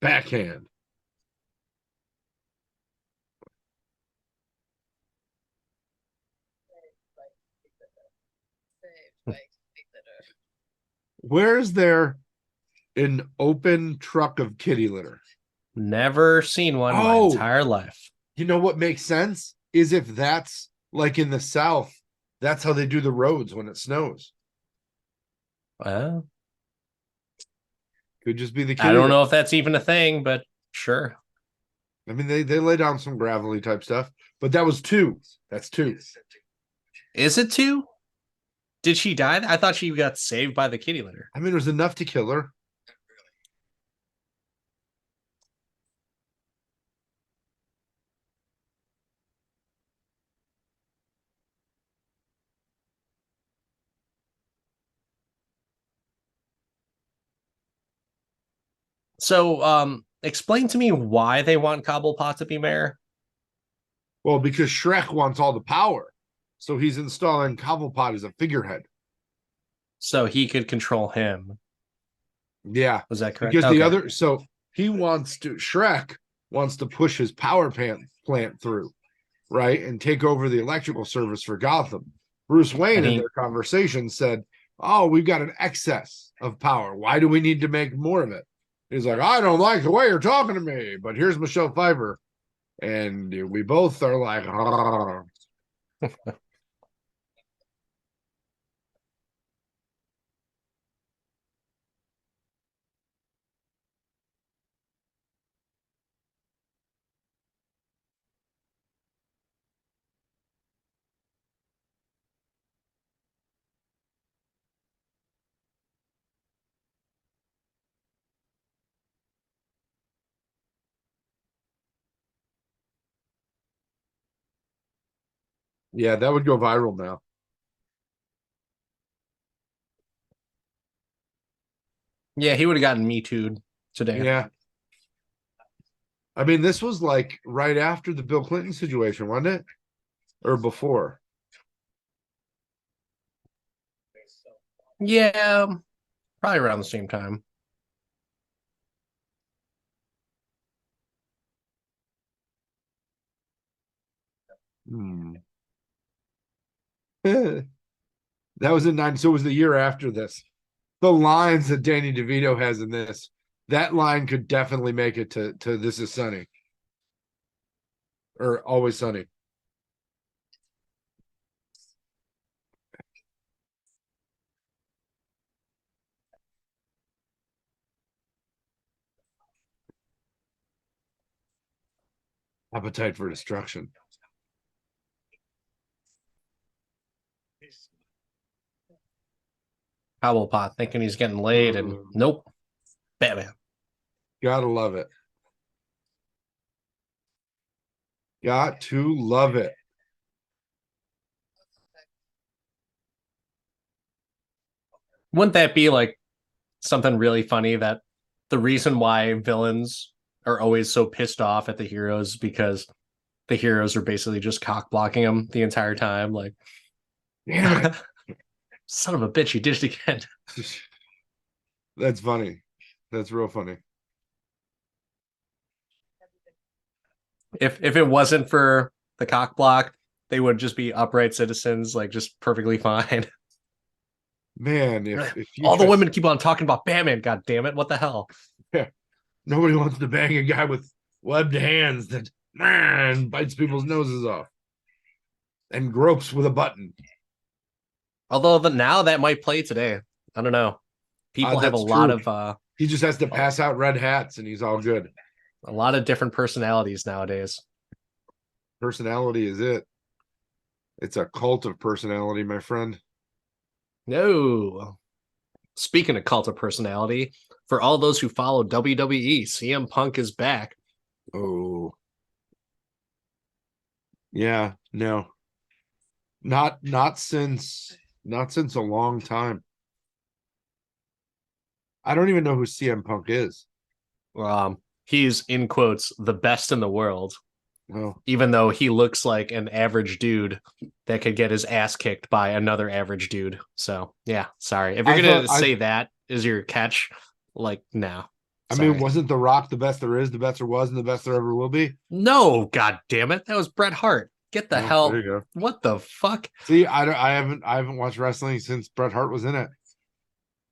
Backhand. Where's there an open truck of kitty litter? Never seen one my Oh, entire life. you know what makes sense is if that's like in the South, that's how they do the roads when it snows. Well, Could just be the I kitty don't litter. know if that's even a thing, but sure. I mean, they lay down some gravelly type stuff, but that was two. That's two. Is it two? Did she die? I thought she got saved by the kitty litter. I mean, it was enough to kill her. So, explain to me why they want Cobblepot to be mayor. Well, because Shrek wants all the power, so he's installing Cobblepot as a figurehead. So he could control him. Yeah, Was that correct? because the Okay. other, so he wants to, Shrek wants to push his plant through, right, and take over the electrical service for Gotham. Bruce Wayne, And in their he conversation, said, "Oh, we've got an excess of power. Why do we need to make more of it?" He's like, "I don't like the way you're talking to me, but here's Michelle Pfeiffer," and we both are like, "Oh." Yeah, that would go viral now. yeah, he would have gotten me too'd today. Yeah, I mean, this was like right after the Bill Clinton situation, wasn't it, or before? Yeah, probably around the same time. Hmm. That was in nine. So it was the year after this. The lines that Danny DeVito has in this, that line could definitely make it to This Is Sunny or Always Sunny. Appetite for Destruction. Cobblepot thinking he's getting laid, and Mm, nope, Batman. gotta love it. Got to love it. Wouldn't that be like something really funny that the reason why villains are always so pissed off at the heroes because the heroes are basically just cock blocking them the entire time? Like, Damn it. son of a bitch, you did it again. That's funny. That's real funny. If it wasn't for the cock block, they would just be upright citizens, like just perfectly fine. Man, if you All the guys, women keep on talking about Batman. God damn it! What the hell? yeah, nobody wants to bang a guy with webbed hands that man bites people's noses off and gropes with a button. Although now that might play today. I don't know. People have That's true. He just has to a pass out red hats and he's all good. lot of different personalities nowadays. Personality is it. It's a cult of personality, my friend. No. Speaking of cult of personality, for all those who follow WWE, CM Punk is back. Oh, yeah, no. Not since a long time. I don't even know who CM Punk is. He's in quotes the best in the world, Well, even though he looks like an average dude that could get his ass kicked by another average dude. So yeah, sorry. If you're I thought gonna say that is your catch, like no. I mean, Sorry. wasn't The Rock the best there is, the best there was, and the best there ever will be? No, god damn it. That was Bret Hart. Get the Oh, there hell. you go. What the fuck? See, I haven't watched wrestling since Bret Hart was in it,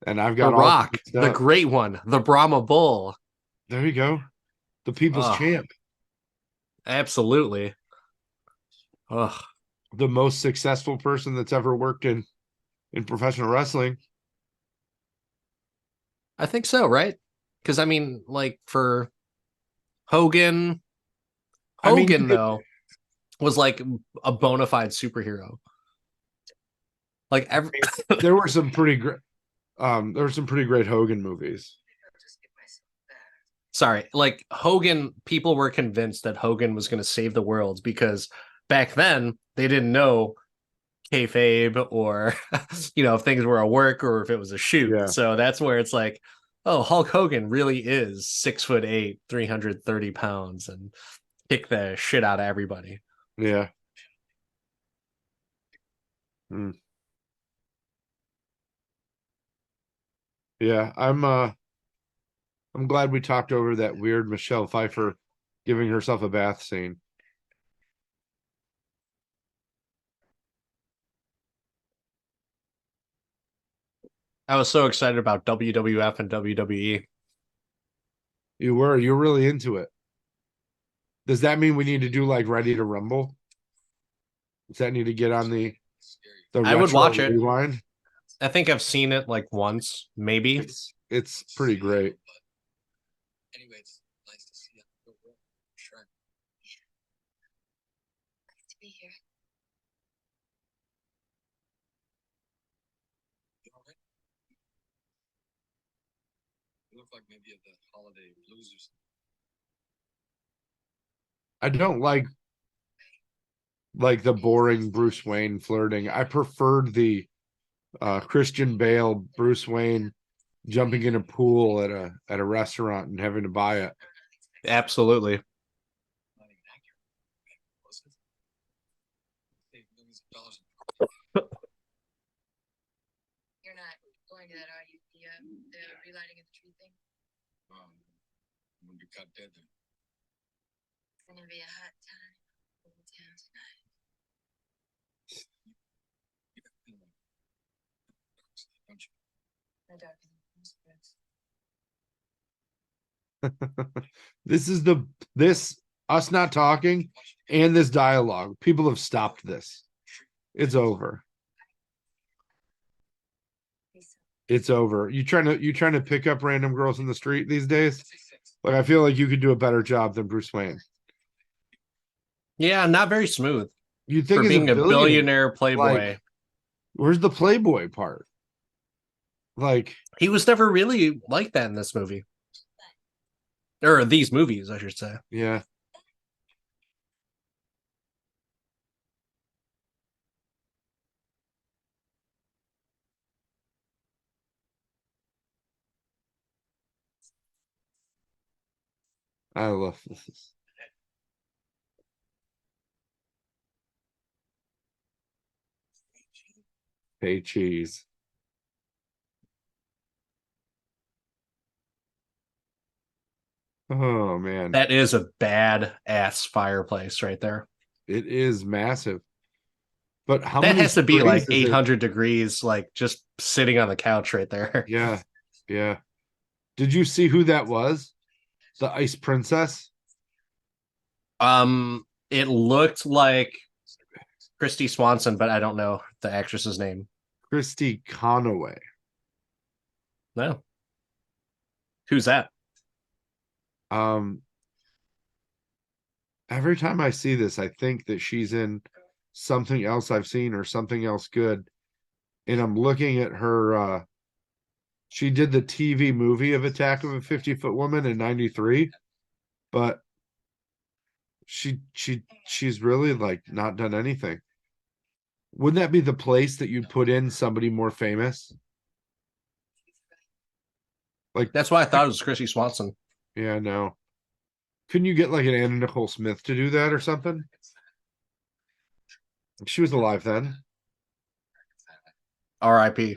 and I've The got all Rock, mixed the up. great one, the Brahma Bull. There you go, the People's Oh, Champ, absolutely. Oh, the most successful person that's ever worked in professional wrestling. I think so, right? Because I mean, like for Hogan, I mean, you Hogan could. though was like a bona fide superhero. Like every There were some pretty great. There were some pretty great Hogan movies. sorry, like Hogan, people were convinced that Hogan was going to save the world because back then they didn't know kayfabe or if things were a work or if it was a shoot. Yeah, So that's where it's like oh, Hulk Hogan really is 6'8", 330 pounds, and kick the shit out of everybody. Yeah. Mm. Yeah. I'm glad we talked over that weird Michelle Pfeiffer giving herself a bath scene. I was so excited about WWF and WWE. You're really into it. Does that mean we need to do like Ready to Rumble? Does that need to get on the I would retro watch it. rewind? I think I've seen it like once, maybe. It's pretty great. Anyway, it's nice to see you. Sure. Nice to be here. You all right? You look like maybe at the holiday blues or something. I don't like the boring Bruce Wayne flirting. I preferred the Christian Bale Bruce Wayne jumping in a pool at a restaurant and having to buy it. Absolutely. Not even accurate. Was it? Save millions of dollars. You're not going to that, are you? The relighting of the tree thing? I'm gonna be cut dead then. It's gonna be a hot time in town tonight. Don't you? No darker than This us not talking and this dialogue. People have stopped this. It's over. It's over. You trying to pick up random girls in the street these days? Like I feel like you could do a better job than Bruce Wayne. Yeah, not very smooth You'd for think as being a billionaire like, playboy. where's the playboy part? Like He was never really like that in this movie. Or these movies, I should say. yeah. I love this. Hey cheese. Oh man. That is a bad ass fireplace right there. It is massive. But how That many has to be degrees like is it? 800 degrees, like just sitting on the couch right there. Yeah. Yeah. Did you see who that was? The Ice Princess? It looked like Christy Swanson, but I don't know the actress's name. Christy Conaway. No. Who's that? Um, every time I see this, I think that she's in something else I've seen or something else good. And I'm looking at her she did the TV movie of Attack of a 50-Foot Woman in 93, but she's really like not done anything. Wouldn't that be the place that you'd put in somebody more famous? Like That's why I thought it was Christy Swanson. yeah, no. Couldn't you get like an Anna Nicole Smith to do that or something? She was alive then. R.I.P.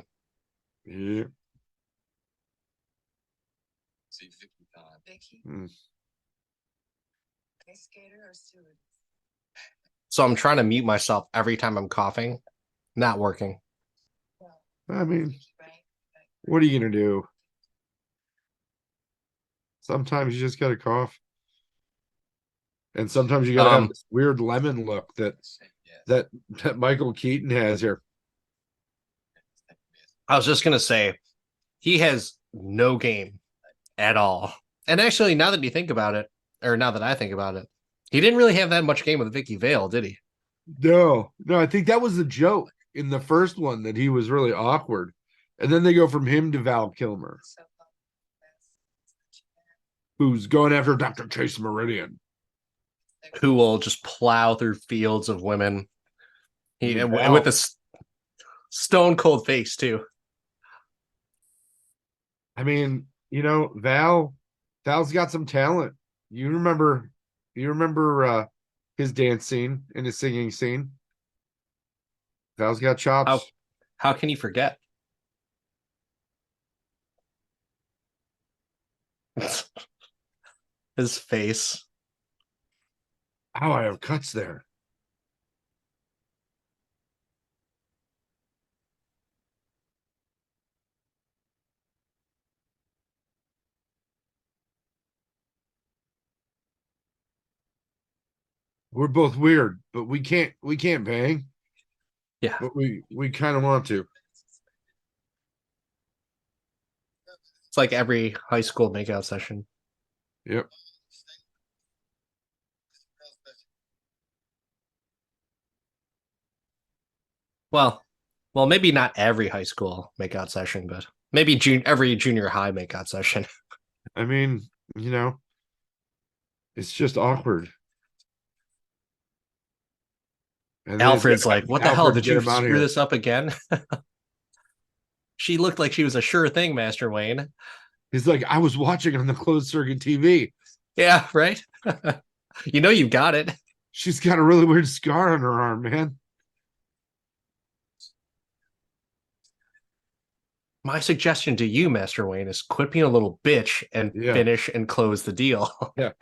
Yeah. See Vicky time. Vicky? Mm. Ice skater or steward? So I'm trying to mute myself every time I'm coughing. Not working. I mean, Right. what are you gonna do? Sometimes you just gotta cough. And sometimes you gotta have this weird lemon look that Michael Keaton has here. I was just gonna say he has no game at all. And actually, now that you think about it, or now that I think about it, he didn't really have that much game with Vicky Vale, did he? No, I think that was the joke in the first one that he was really awkward. And then they go from him to Val Kilmer, who's going after Dr. Chase Meridian. Who will just plow through fields of women. He Val. with a stone cold face too. I mean, Val's got some talent. You remember his dance scene and his singing scene. Val's got How chops. how can you forget? His face. Oh, I have cuts there. We're both weird, but we can't bang. Yeah. But we kind of want to. It's like every high school makeout session. Yep. Well, well, maybe not every high school makeout session, but maybe every junior high makeout session. I mean, you know, it's just awkward. And then Alfred's like, "What the hell? Alfred, Did get you him out of screw here. this up again?" She looked like she was a sure thing, Master Wayne. He's like, I was watching on the closed circuit TV. Yeah, right. You know you got it. She's got a really weird scar on her arm, man. My suggestion to you, Master Wayne, is quit being a little bitch and Yeah. finish and close the deal. Yeah.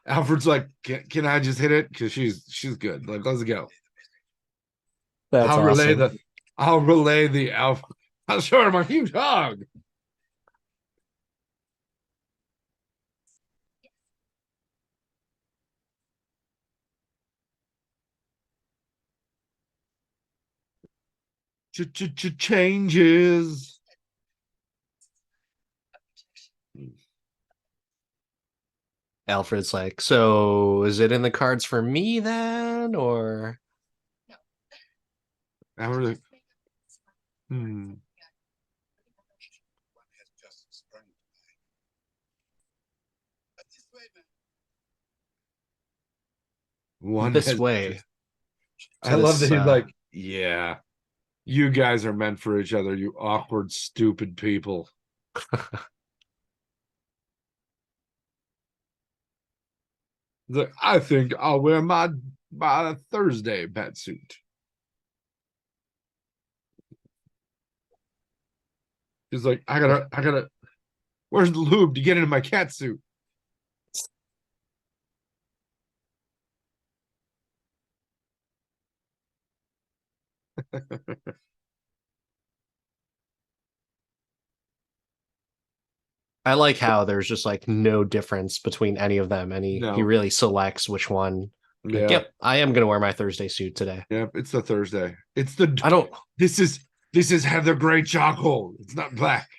Alfred's like, can I just hit it? Because she's good. Like, let's go. That's I'll relay awesome. the I'll relay the Alfred. I'll show him a huge hog. Changes. Alfred's like, so is it in the cards for me then, or Alfred's like, hmm. One this has way I to love that this? he's like, yeah, you guys are meant for each other, you awkward, stupid people. He's like, I think I'll wear my Thursday bat suit. He's like, I gotta. Where's the lube to get into my cat suit? I like how there's just like no difference between any of them, and he No, really selects which one. Like, yeah, yep, I am gonna wear my Thursday suit today. yeah. It's the Thursday. It's the. I don't. This is Heather Gray charcoal. It's not black.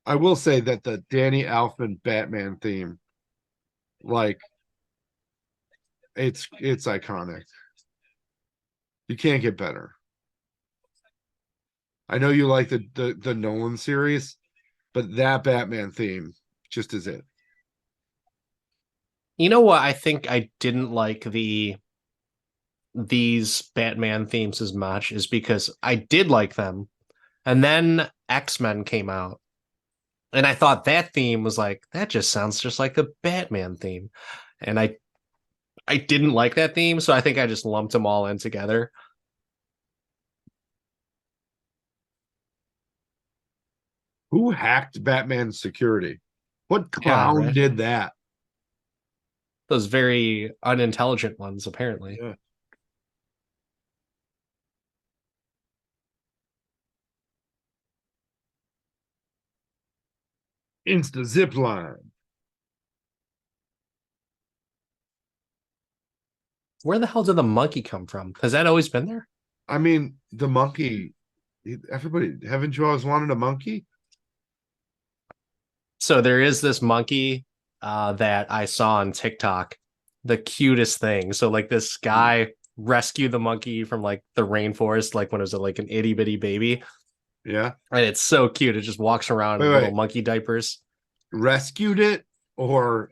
I will say that the Danny Elfman Batman theme, like, it's iconic. You can't get better. I know you like the Nolan series, but that Batman theme just is it. You know what? I think I didn't like these Batman themes as much is because I did like them, and then X-Men came out, and I thought that theme was like that just sounds just like the Batman theme, and I didn't like that theme, so I think I just lumped them all in together. Who hacked Batman's security? What Yeah, clown right. did that? Those very unintelligent ones, apparently. Yeah. Insta zip line. Where the hell did the monkey come from? Has that always been there? I mean, the monkey. Everybody, haven't you always wanted a monkey? So there is this monkey that I saw on TikTok, the cutest thing. So like this guy rescued the monkey from like the rainforest, like when it was like an itty bitty baby, Yeah. and it's so cute. It just walks around Wait, in little wait. monkey diapers. Rescued it or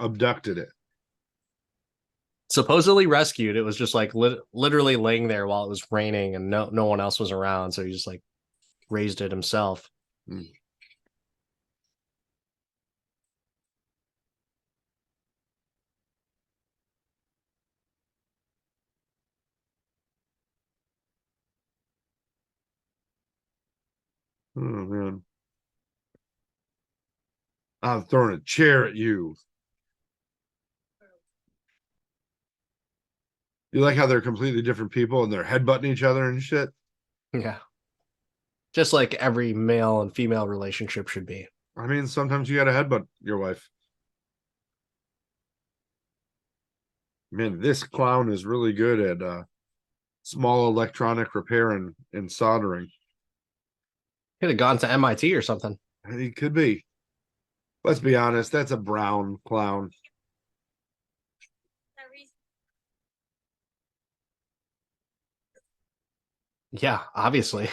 abducted it? Supposedly rescued. It was just like literally laying there while it was raining and no one else was around, so he just like raised it himself. Hmm. Oh man. I'm throwing a chair at you. You like how they're completely different people and they're headbutting each other and shit? Yeah. Just like every male and female relationship should be. I mean, sometimes you gotta headbutt your wife. Man, this clown is really good at small electronic repair and soldering. Could have gone to MIT or something. He could be. Let's be honest, that's a brown clown. Yeah, obviously.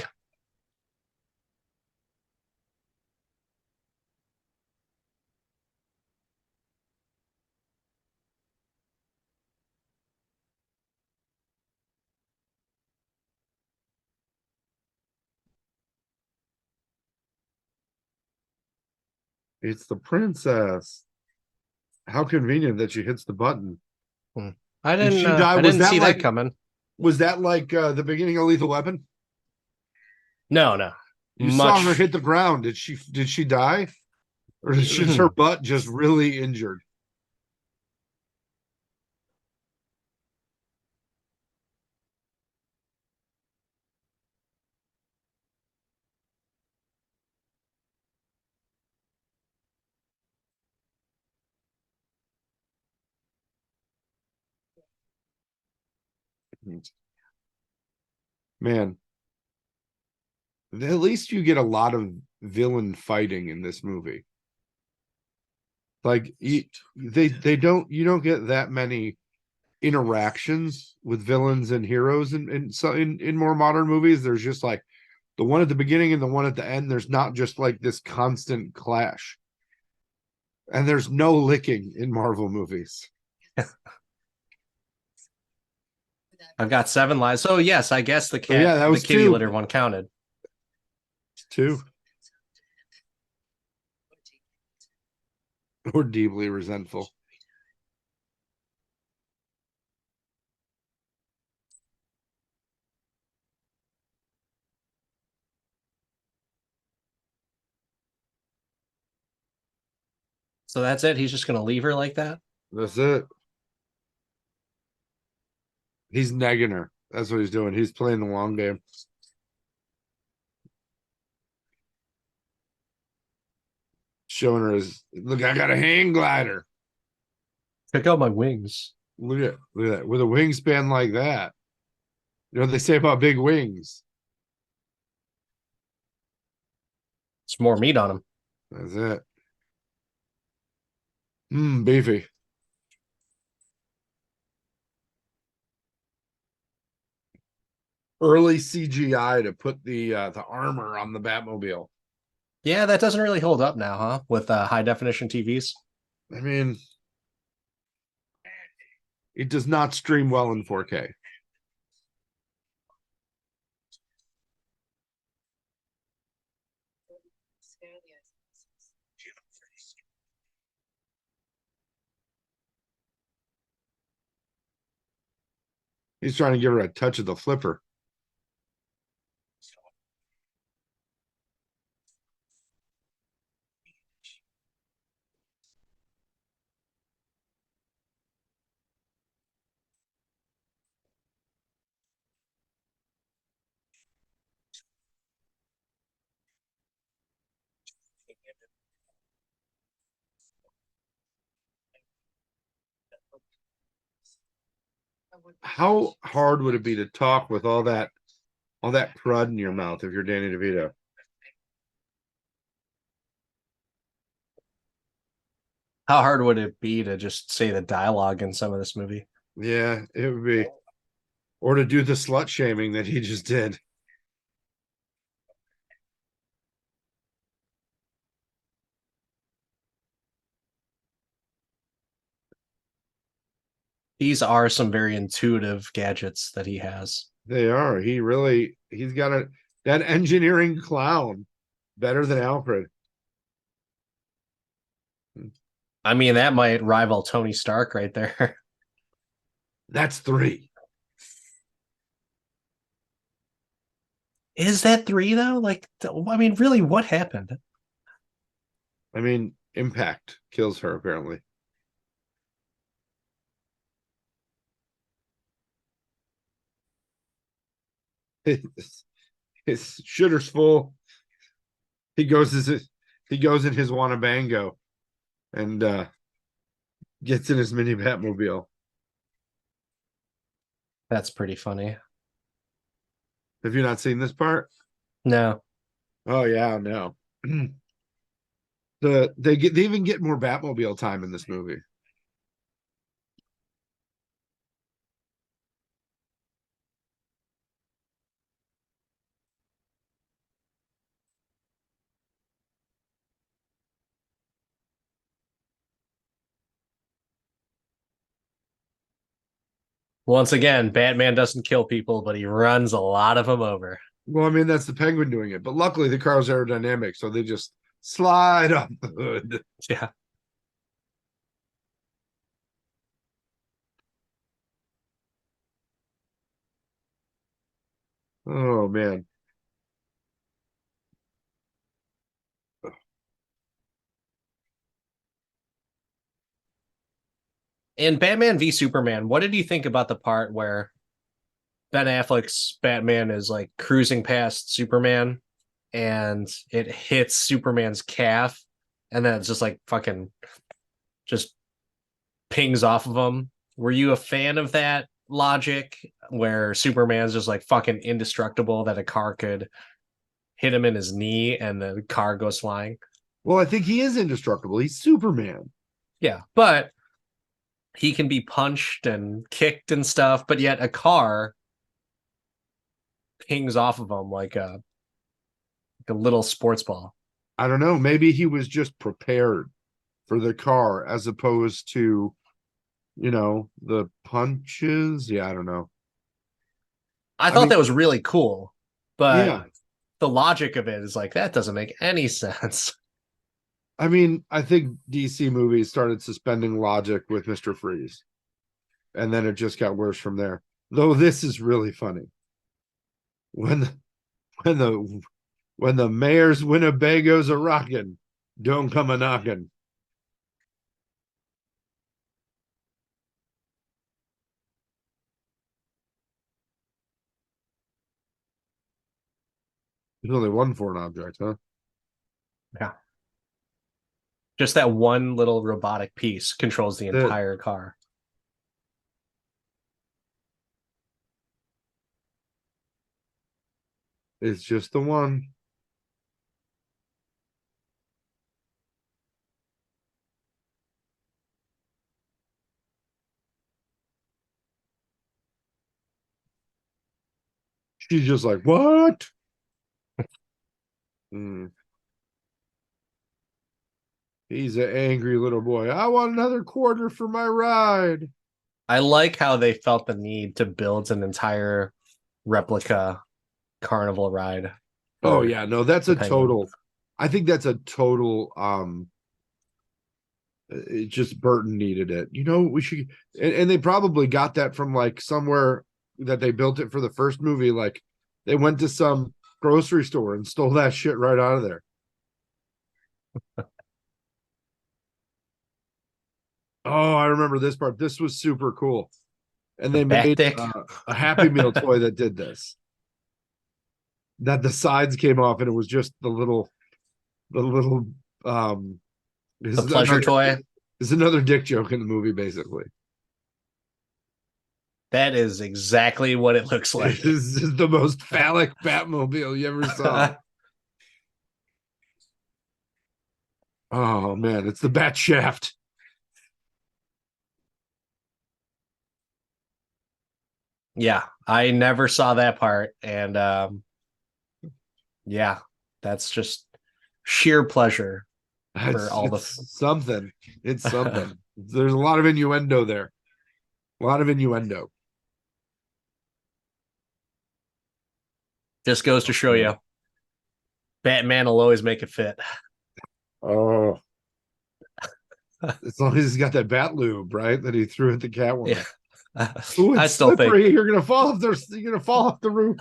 It's the princess. How convenient that she hits the button. I Did didn't she die? I Was didn't that see like that coming. was that like the beginning of Lethal Weapon? No. You saw Much her hit the ground. Did she die? Or is her butt just really injured? Man, at least you get a lot of villain fighting in this movie. Like they don't you don't get that many interactions with villains and heroes in more modern movies. There's just like the one at the beginning and the one at the end. There's not just like this constant clash. And there's no licking in Marvel movies. I've got 7 lives. So yes, I guess the So yeah, that the was kitty two. litter one counted. Two. Or deeply resentful. So that's it. He's just gonna leave her like that. That's it. He's negging her. That's what he's doing. He's playing the long game. Showing her his look, I got a hang glider. Check out my wings. Look at that. With a wingspan like that. You know what they say about big wings? It's more meat on him. That's it. Beefy. Early CGI to put the armor on the Batmobile. Yeah, that doesn't really hold up now, huh? With high definition TVs. I mean, it does not stream well in 4K. He's trying to give her a touch of the flipper. How hard would it be to talk with all that crud in your mouth if you're Danny DeVito? How hard would it be to just say the dialogue in some of this movie? Yeah, it would be. Or to do the slut shaming that he just did. These are some very intuitive gadgets that he has. They are. He's got that engineering clown. Better than Alfred. I mean, that might rival Tony Stark right there. That's 3. Is that 3 though? Like, I mean, really, what happened? I mean, impact kills her apparently. His shitter's full. He goes in his Wanabango and gets in his mini Batmobile. That's pretty funny. Have you not seen this part? No. Oh yeah, no. They even get more Batmobile time in this movie. Once again, Batman doesn't kill people, but he runs a lot of them over. Well, I mean that's the Penguin doing it, but luckily the car's aerodynamic, so they just slide off the hood. Yeah. Oh man. In Batman v Superman, what did you think about the part where Ben Affleck's Batman is like cruising past Superman and it hits Superman's calf and then it's just like fucking just pings off of him? Were you a fan of that logic where Superman's just like fucking indestructible that a car could hit him in his knee and the car goes flying? Well, I think he is indestructible. He's Superman. Yeah, but he can be punched and kicked and stuff, but yet a car pings off of him like a little sports ball. I don't know. Maybe he was just prepared for the car as opposed to, the punches. Yeah, I don't know. I I thought mean, that was really cool, but yeah. the logic of it is like that doesn't make any sense. I mean, I think DC movies started suspending logic with Mr. Freeze, and then it just got worse from there. Though this is really funny. When when the when the mayor's Winnebago's a rockin', don't come a knockin'. There's only one foreign object, huh? Yeah. Just that one little robotic piece controls the That entire car. is just the one. She's just like, what? Mm. He's an angry little boy. I want another quarter for my ride. I like how they felt the need to build an entire replica carnival ride. Oh yeah, no, that's the a Penguin. total. I think that's a total. It just Burton needed it. We should, and they probably got that from like somewhere that they built it for the first movie. Like they went to some grocery store and stole that shit right out of there. Oh, I remember this part. This was super cool. And The they back made dick. a Happy Meal toy that did this. That the sides came off, and it was just the little The pleasure toy. is another dick joke in the movie, basically. That is exactly what it looks like. This is the most phallic Batmobile you ever saw. Oh man, it's the Bat Shaft. Yeah, I never saw that part. And yeah, that's just sheer pleasure for all the Something. It's something. There's a lot of innuendo there. A lot of innuendo. just goes to show you Batman will always make it fit. Oh, as long as he's got that bat lube, right? That he threw at the Catwoman. Yeah. Ooh, I it's still slippery. think You're gonna fall off there. You're gonna fall off the roof.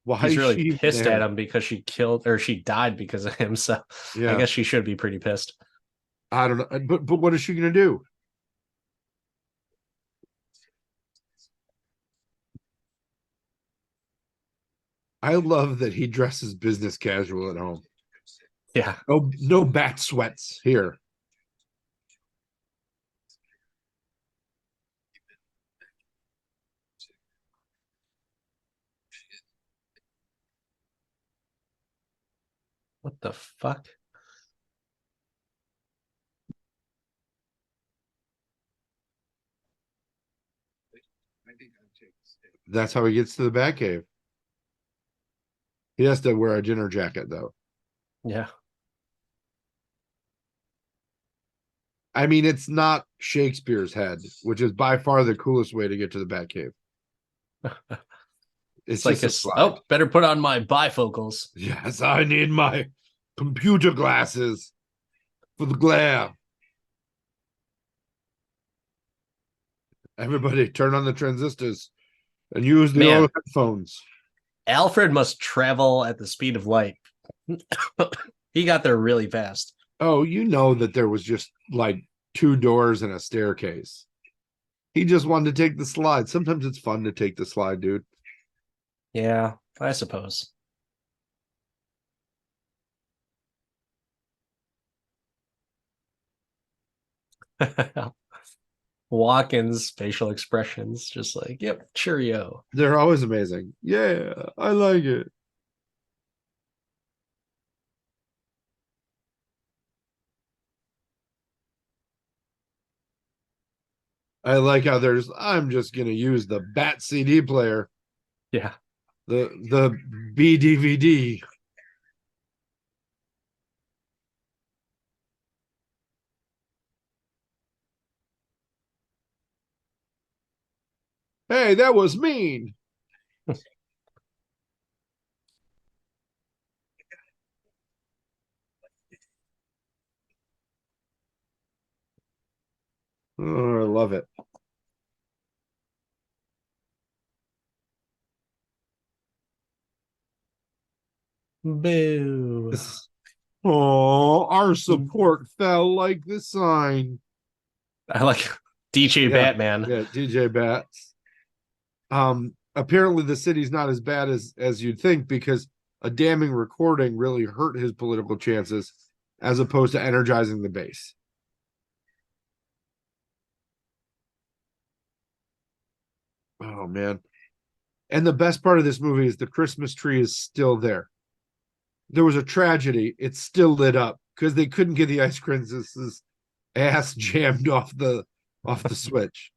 Why he's is really she even pissed at there? him because she died because of him. So I Yeah, guess she should be pretty pissed. I don't know, but what is she gonna do? I love that he dresses business casual at home. Yeah. No bat sweats here. What the fuck? That's how he gets to the Batcave. He has to wear a dinner jacket though. Yeah. I mean, it's not Shakespeare's head, which is by far the coolest way to get to the Batcave. It's It's like just a a slide. oh, better put on my bifocals. Yes, I need my computer glasses for the glare. Everybody, turn on the transistors and use the Man, old headphones. Alfred must travel at the speed of light. He got there really fast. Oh, you know that there was just like two doors and a staircase. He just wanted to take the slide. Sometimes it's fun to take the slide, dude. Yeah, I suppose. Walken's facial expressions, just like, yep, cheerio. They're always amazing. Yeah, I like it. I like how I'm just gonna use the Bat CD player, Yeah. the B DVD. Hey, that was mean. Oh, I love it. Boo. Oh, our support fell like the sign. I like DJ Yeah, Batman. yeah, DJ Bats. Apparently the city's not as bad as you'd think because a damning recording really hurt his political chances as opposed to energizing the base. Oh man. And the best part of this movie is the Christmas tree is still there. There was a tragedy. It's still lit up because they couldn't get the ice princess's ass jammed off the switch.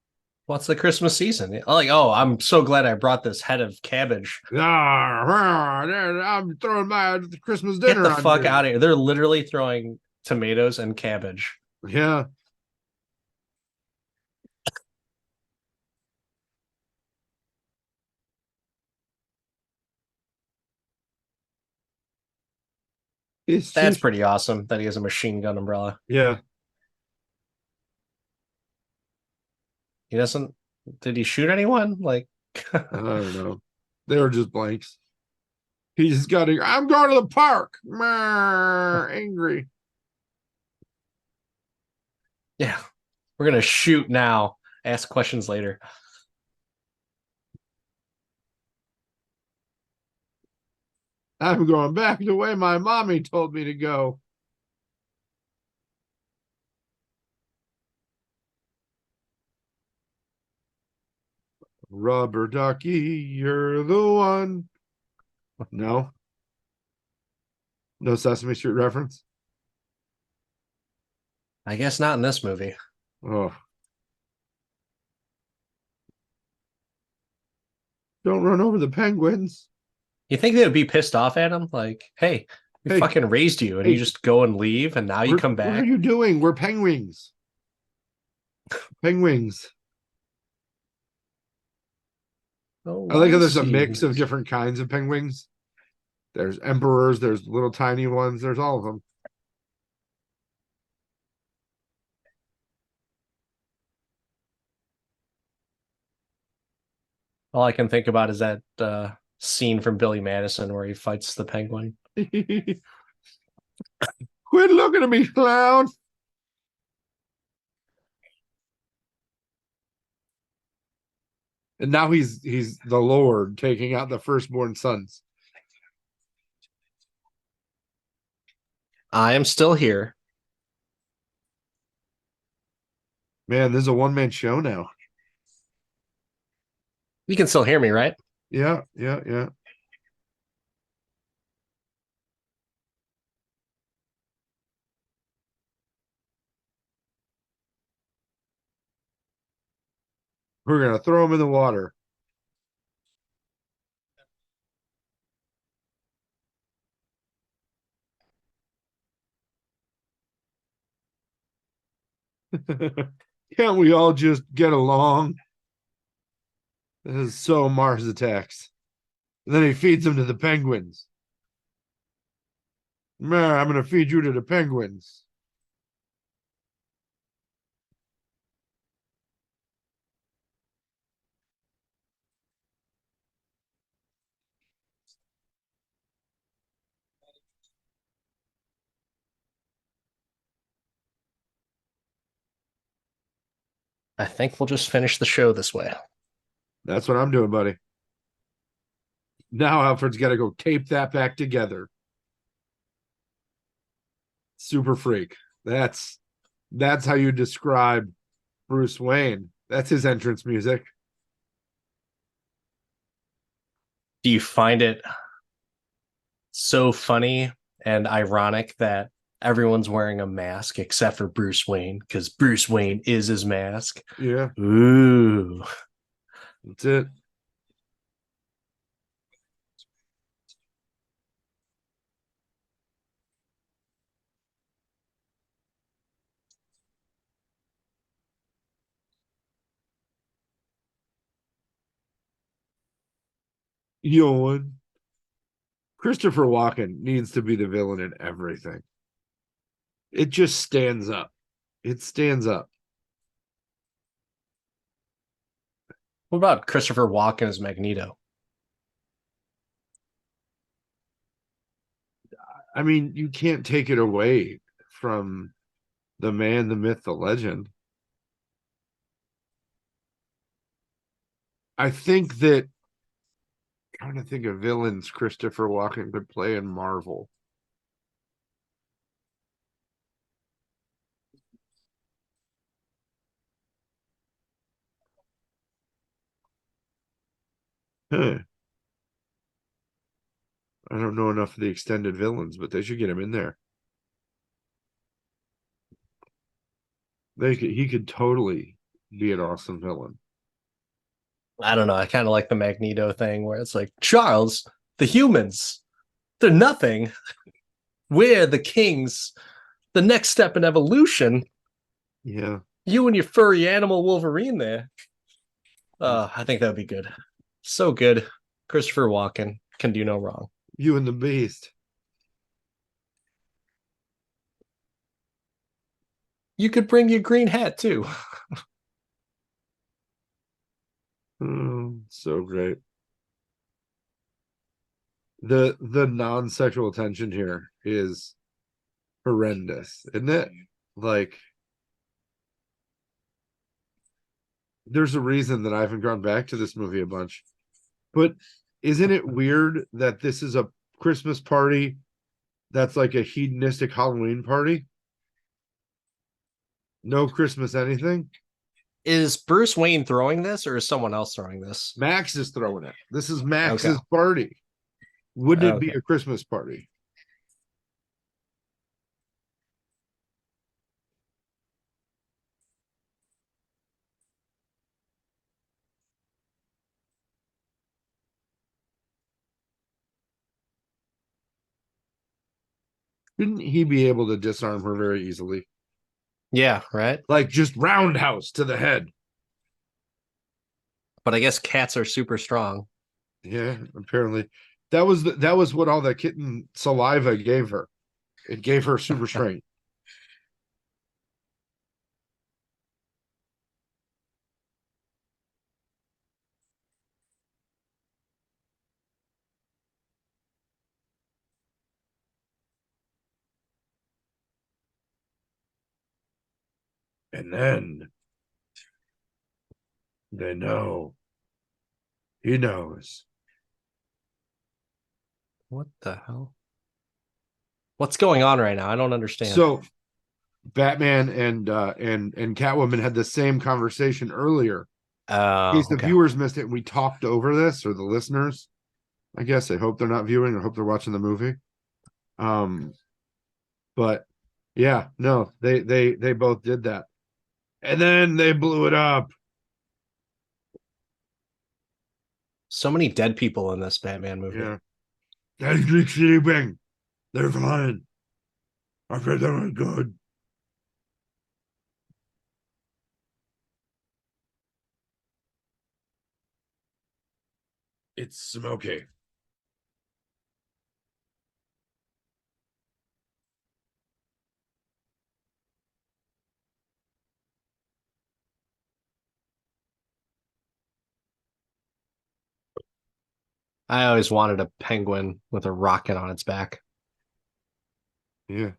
What's the Christmas season? Like, oh, I'm so glad I brought this head of cabbage. I'm throwing my Christmas Get dinner the on fuck you. out of here. They're literally throwing tomatoes and cabbage. Yeah. It's That's just pretty awesome that he has a machine gun umbrella. yeah. He doesn't. Did he shoot anyone? Like, I don't know. They were just blanks. He just got to, I'm going to the park. Angry. yeah, we're gonna shoot now. Ask questions later. I'm going back the way my mommy told me to go. Rubber ducky, you're the one. No, no Sesame Street reference. I guess not in this movie. Oh, don't run over the penguins. You think they would be pissed off at him? Like, hey, We Hey, fucking raised you and you hey, just go and leave and now you come what are back. you doing? We're penguins. Penguins. Oh, I like how I there's a see. mix of different kinds of penguins. There's emperors, there's little tiny ones, there's all of them. All I can think about is that scene from Billy Madison where he fights the penguin. Quit looking at me, clown. And now he's the Lord taking out the firstborn sons. I am still here. Man, this is a one-man show now. You can still hear me, right? Yeah, yeah, yeah. We're gonna throw him in the water. Can't we all just get along? This is so Mars Attacks. And then he feeds them to the penguins. Man, I'm gonna feed you to the penguins. I think we'll just finish the show this way. That's what I'm doing, buddy. Now Alfred's got to go tape that back together. Super freak. That's how you describe Bruce Wayne. That's his entrance music. Do you find it so funny and ironic that everyone's wearing a mask except for Bruce Wayne because Bruce Wayne is his mask? Yeah, Ooh. that's it. Yawn. Christopher Walken needs to be the villain in everything. It just stands up. It stands up. What about Christopher Walken as Magneto? I mean, you can't take it away from the man, the myth, the legend. I think that trying to think of villains Christopher Walken could play in Marvel. Huh. I don't know enough of the extended villains, but they should get him in there. He could totally be an awesome villain. I don't know. I kind of like the Magneto thing where it's like, Charles, the humans, they're nothing. We're the kings. The next step in evolution. Yeah. You and your furry animal Wolverine there. I think that would be good. So good. Christopher Walken can do no wrong. You and the Beast. You could bring your green hat too. Oh, so great. The non-sexual tension here is horrendous, isn't it? Like, there's a reason that I haven't gone back to this movie a bunch. But isn't it weird that this is a Christmas party that's like a hedonistic Halloween party? No Christmas anything? Is Bruce Wayne throwing this or is someone else throwing this? Max is throwing it. This is Okay. Max's party. Wouldn't it be Okay. a Christmas party? Shouldn't he be able to disarm her very easily? Yeah, right. Like just roundhouse to the head. But I guess cats are super strong. Yeah, apparently. That was what all that kitten saliva gave her. It gave her super strength. And then they know. He knows. What the hell? What's going on right now? I don't understand. So Batman and Catwoman had the same conversation earlier. In case Oh, the okay. viewers missed it, and we talked over this, or the listeners. I guess I hope they're not viewing. I hope they're watching the movie. Um, but yeah, no, they both did that, and then they blew it up. So many dead people in this Batman movie. Yeah, they keep sleeping. They're fine. I bet they're good. It's smoky. I always wanted a penguin with a rocket on its back. Yeah,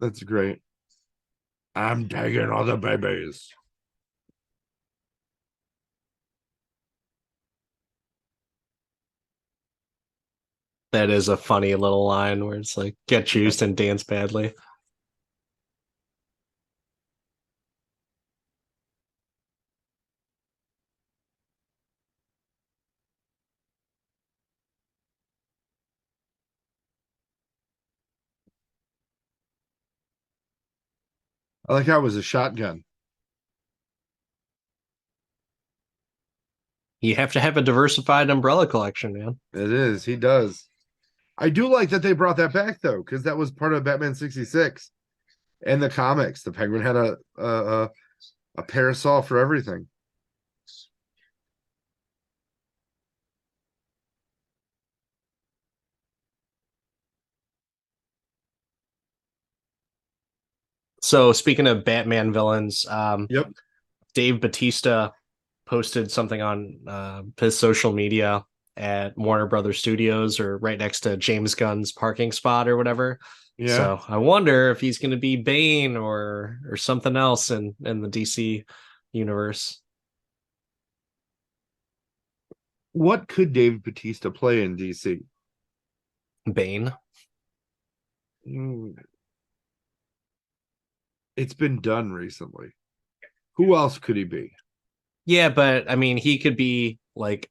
that's great. I'm taking all the babies. That is a funny little line where it's like, get Yeah. juiced and dance badly. I like how it was a shotgun. You have to have a diversified umbrella collection, man. It is. He does. I do like that they brought that back though, because that was part of Batman 66 and the comics. The Penguin had a parasol for everything. So speaking of Batman villains, Yep. Dave Batista posted something on his social media at Warner Brothers Studios or right next to James Gunn's parking spot or whatever. Yeah. So I wonder if he's going to be Bane or something else in the DC universe. What could Dave Batista play in DC? Bane. Mm, it's been done recently. Who else could he be? Yeah, but I mean, he could be like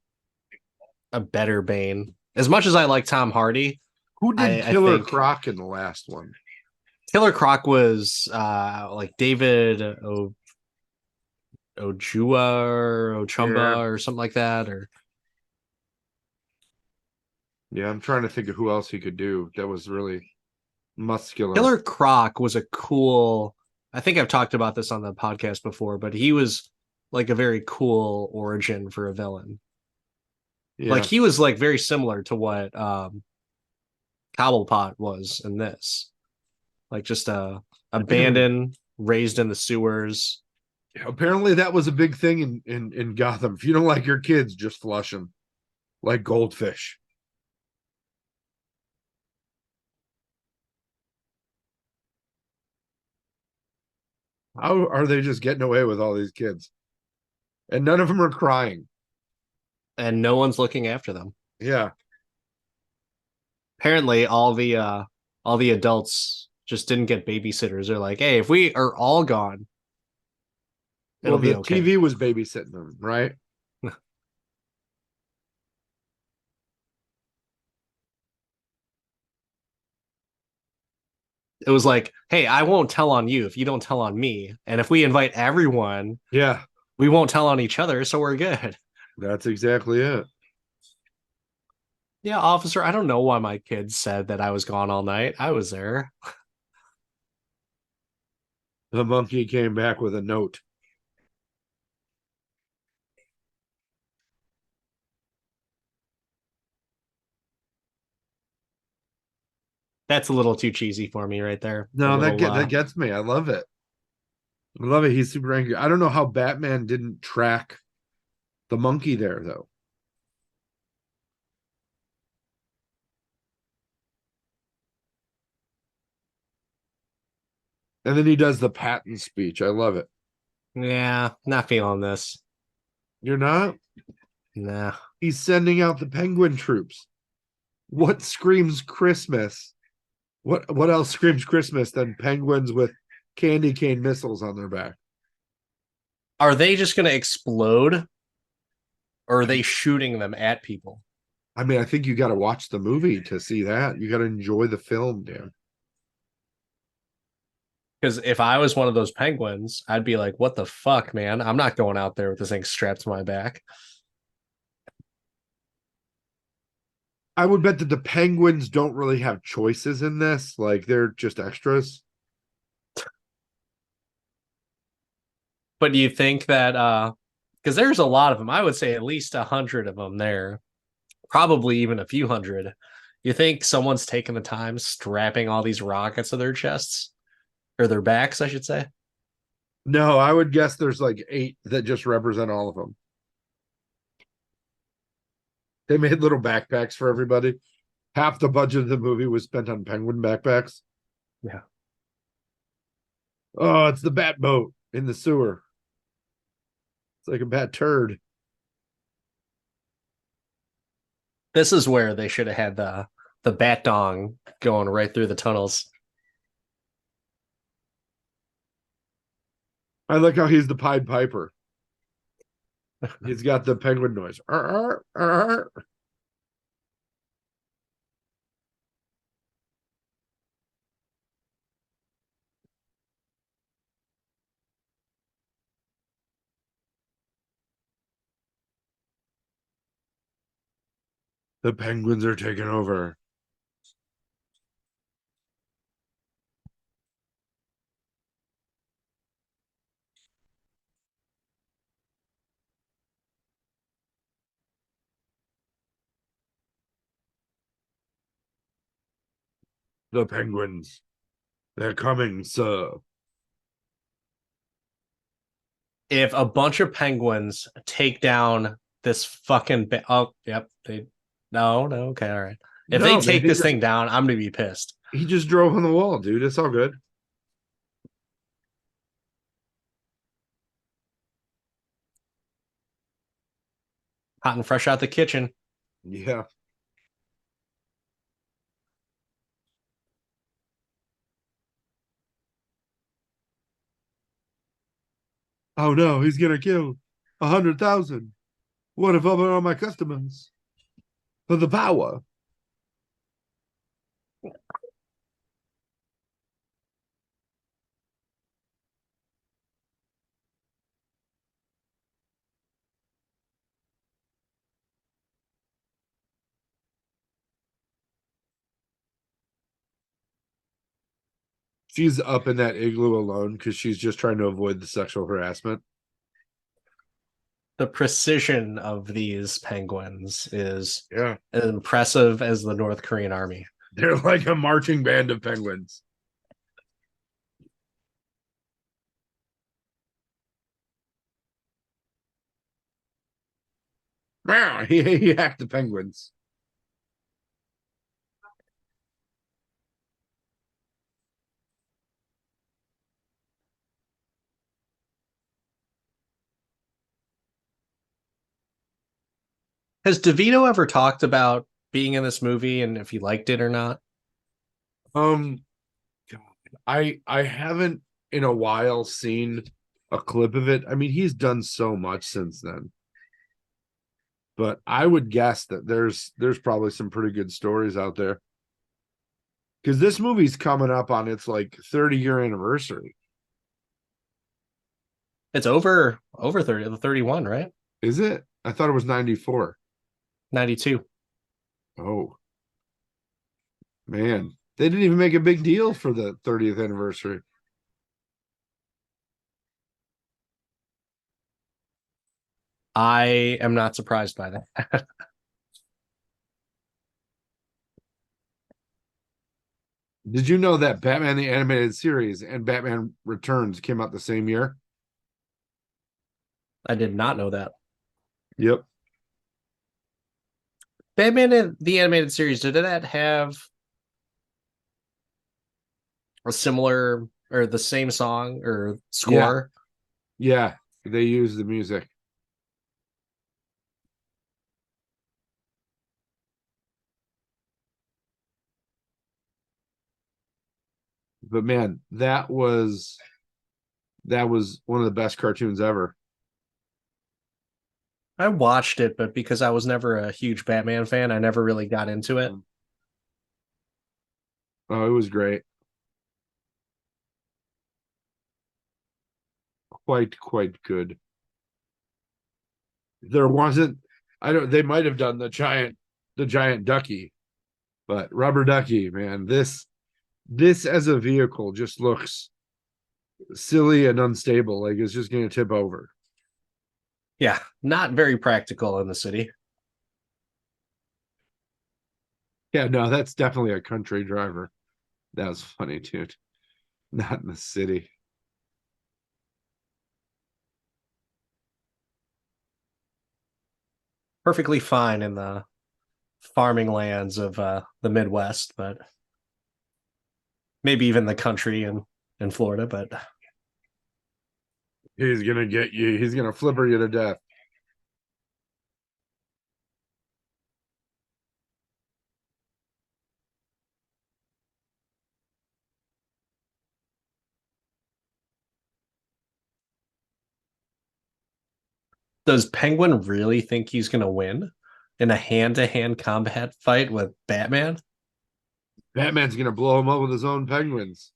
a better Bane. As much as I like Tom Hardy, Who did I Killer think Croc in the last one? Killer Croc was like David Ojua or Yeah. Ochumba or something like that. Or Yeah, I'm trying to think of who else he could do that was really muscular. Killer Croc was a cool. I think I've talked about this on the podcast before, but he was like a very cool origin for a villain. Like Yeah. he was like very similar to what Cobblepot was in this. Like just abandoned, raised in the sewers. Apparently that was a big thing in Gotham. If you don't like your kids, just flush them like goldfish. How are they just getting away with all these kids? And none of them are crying. And no one's looking after them. Yeah. Apparently all the adults just didn't get babysitters. They're like, hey, if we are all gone, Well, it'll be the okay. TV was babysitting them, right? It was like, hey, I won't tell on you if you don't tell on me. And if we invite everyone, Yeah, we won't tell on each other, so we're good. that's exactly it. Yeah, officer, I don't know why my kids said that I was gone all night. I was there. The monkey came back with a note. That's a little too cheesy for me right there. A No, little that gets me. I love it. I love it. He's super angry. I don't know how Batman didn't track the monkey there though. And then he does the patent speech. I love it. yeah, not feeling this. You're not? Nah. He's sending out the penguin troops. What screams Christmas? What else screams Christmas than penguins with candy cane missiles on their back? Are they just gonna explode? Or are they shooting them at people? I mean, I think you got to watch the movie to see that. You got to enjoy the film, Dan. Because if I was one of those penguins, I'd be like, what the fuck, man? I'm not going out there with this thing strapped to my back. I would bet that the penguins don't really have choices in this. Like they're just extras. But do you think that because there's a lot of them, I would say at least 100 of them there, probably even a few hundred. You think someone's taking the time strapping all these rockets to their chests or their backs, I should say? No, I would guess there's like 8 that just represent all of them. They made little backpacks for everybody. Half the budget of the movie was spent on penguin backpacks. Yeah. Oh, it's the bat boat in the sewer. It's like a bat turd. This is where they should have had the bat dong going right through the tunnels. I like how he's the Pied Piper. He's got the penguin noise. The penguins are taking over. The penguins. They're coming, sir. If a bunch of penguins take down this fucking oh, yep, they no, okay, all right. If they No, man, take this thing down, I'm gonna be pissed. he just drove on the wall, dude. It's all good. Hot and fresh out the kitchen. Yeah. Oh no, he's gonna kill 100,000. What if other all my customers? For the power. She's up in that igloo alone because she's just trying to avoid the sexual harassment. The precision of these penguins is Yeah. as impressive as the North Korean army. They're like a marching band of penguins. He hacked the penguins. Has DeVito ever talked about being in this movie and if he liked it or not? Um, I haven't in a while seen a clip of it. I mean, he's done so much since then. But I would guess that there's probably some pretty good stories out there. Because this movie's coming up on its like 30-year anniversary. It's over 30, the 31, right? Is it? I thought it was 94. 92. Oh, man. They didn't even make a big deal for the 30th anniversary. I am not surprised by that. Did you know that Batman the Animated Series and Batman Returns came out the same year? I did not know that. Yep. Batman the animated series, did that have a similar or the same song or Yeah. score? Yeah. They used the music. But man, that was one of the best cartoons ever. I watched it, but because I was never a huge Batman fan, I never really got into it. Oh, it was great. Quite good. There wasn't I don't they might have done the giant ducky, but rubber ducky, man, this as a vehicle just looks silly and unstable. Like it's just gonna tip over. Yeah, not very practical in the city. Yeah, no, that's definitely a country driver. That was funny, dude. Not in the city. Perfectly fine in the farming lands of the Midwest, but maybe even the country in Florida. But He's gonna get you. He's gonna flipper you to death. does Penguin really think he's going to win in a hand-to-hand combat fight with Batman? Batman's gonna blow him up with his own penguins.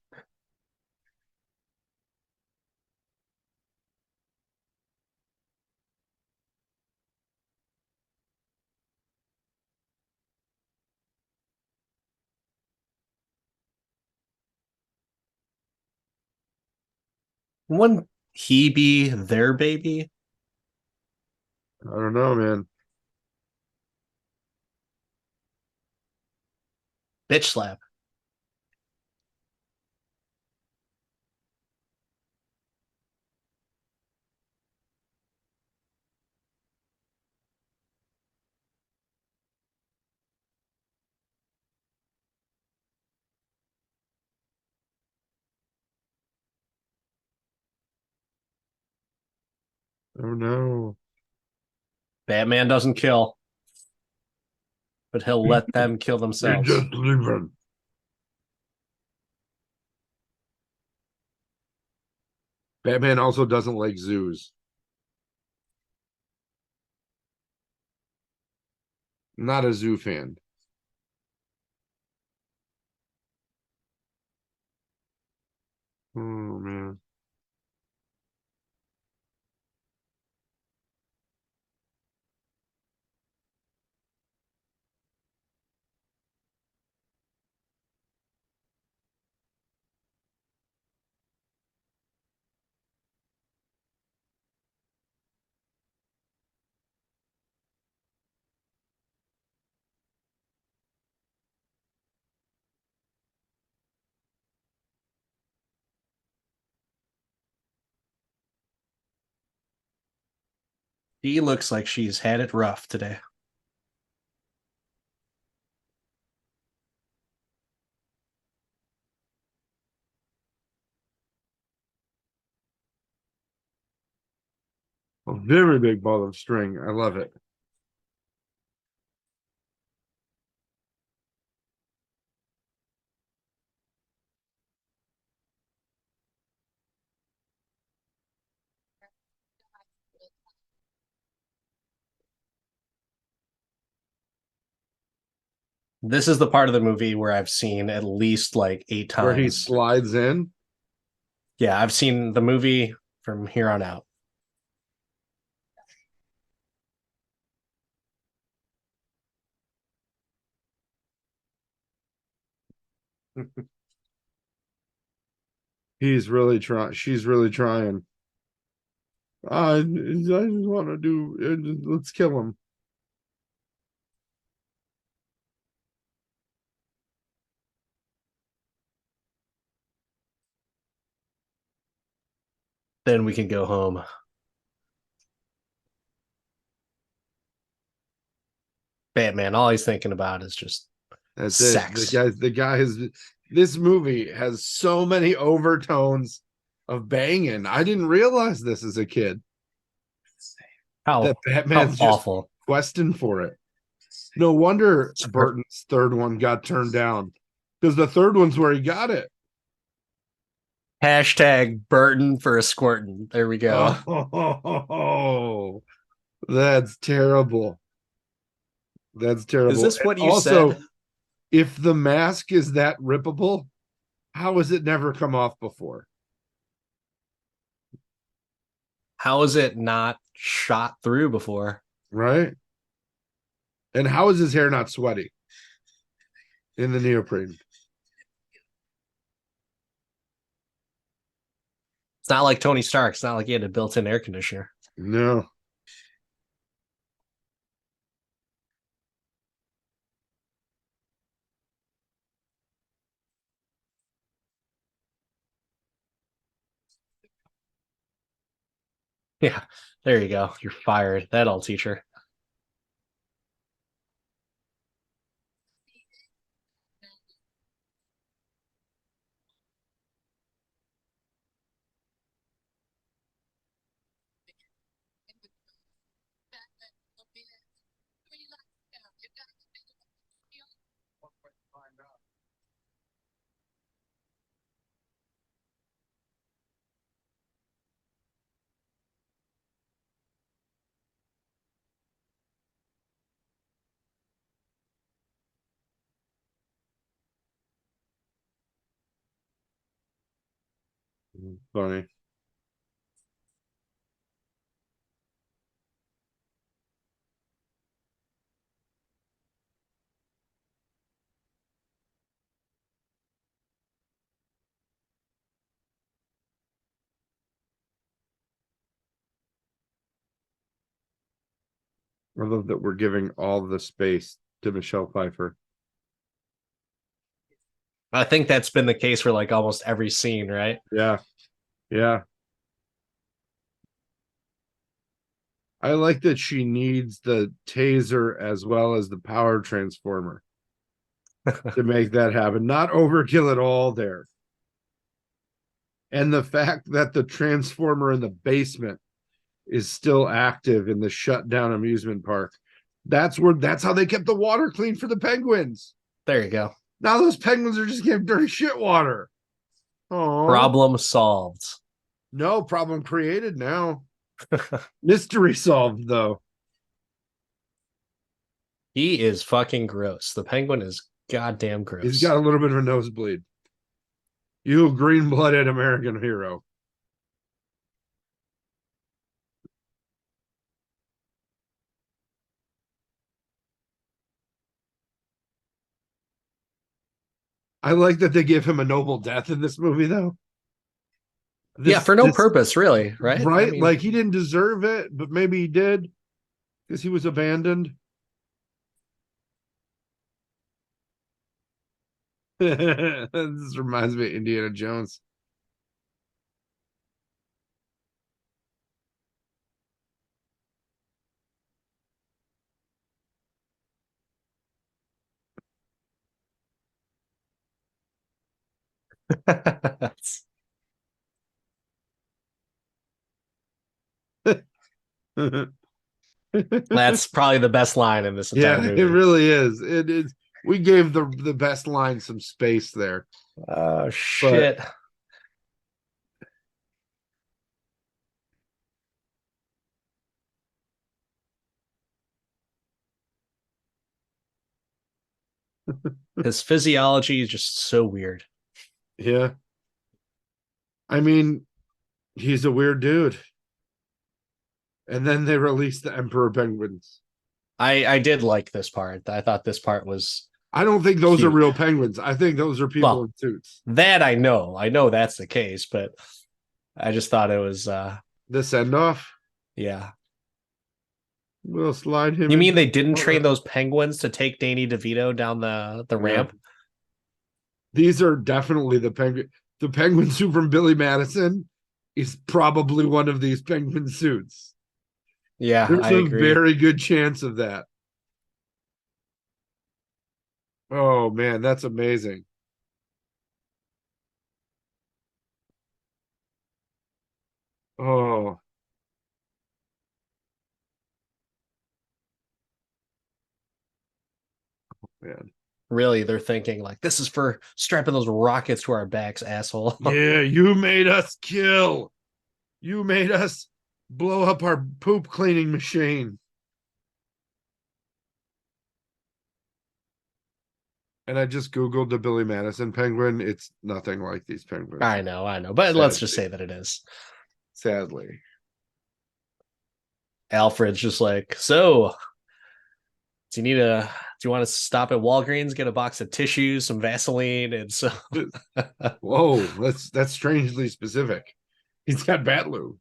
Wouldn't he be their baby? I don't know, man. Bitch slap. Oh no. Batman doesn't kill, but he'll let them kill He themselves. just leaving. Batman also doesn't like zoos. Not a zoo fan. Oh man. He looks like she's had it rough today. A very big ball of string. I love it. This is the part of the movie where I've seen at least like 8 where he times. slides in. Yeah, I've seen the movie from here on out. He's really trying. She's really trying. I just want to do. Let's kill him. Then we can go home. Batman, all he's thinking about is just That's it. sex. The guy is. This movie has so many overtones of banging. I didn't realize this as a kid. That How Batman's just awful. questing for it. No wonder Burton's third one got turned down, because the third one's where he got it. Hashtag Burton for a squirtin'. There we go. Oh, that's terrible. That's terrible. Is this And what you also, said? if the mask is that rippable, how has it never come off before? How is it not shot through before? Right? And how is his hair not sweaty in the neoprene? It's not like Tony Stark. It's not like he had a built-in air conditioner. No. Yeah, there you go. You're fired. That'll teach her. Funny. I love that we're giving all the space to Michelle Pfeiffer. I think that's been the case for like almost every scene, right? Yeah. Yeah. I like that she needs the taser as well as the power transformer to make that happen. Not overkill at all there. And the fact that the transformer in the basement is still active in the shut down amusement park. That's how they kept the water clean for the penguins. There you go. Now those penguins are just getting dirty shit water. Oh, Problem solved. no problem created now. Mystery solved though. He is fucking gross. The penguin is goddamn gross. He's got a little bit of a nosebleed. You green-blooded American hero. I like that they give him a noble death in this movie, though. Yeah, for no purpose, really, right? Right? I mean, Like he didn't deserve it, but maybe he did because he was abandoned. This reminds me of Indiana Jones. that's probably the best line in this entire Yeah, it movie. really is. It is. We gave the best line some space there. Oh But shit. His physiology is just so weird. Yeah. I mean, he's a weird dude. And then they released the Emperor Penguins. I did like this part. I thought this part was I don't think those are cute. real penguins. I think those are people Well, in suits. that I know. I know that's the case, but I just thought it was The send off. yeah. We'll slide him You mean into they didn't the train water. those penguins to take Danny DeVito down the Yeah. ramp? These are definitely the penguin. The penguin suit from Billy Madison is probably one of these penguin suits. Yeah, There's I a agree. very good chance of that. Oh man, that's amazing. Oh man. Really, they're thinking like this is for strapping those rockets to our backs, asshole. Yeah, you made us kill. You made us blow up our poop cleaning machine. And I just Googled the Billy Madison penguin. It's nothing like these penguins. I know. But let's just Sadly. say that it is. Sadly. Alfred's just like, so do you want to stop at Walgreens, get a box of tissues, some Vaseline, and so Whoa, that's strangely specific. He's got Batloo.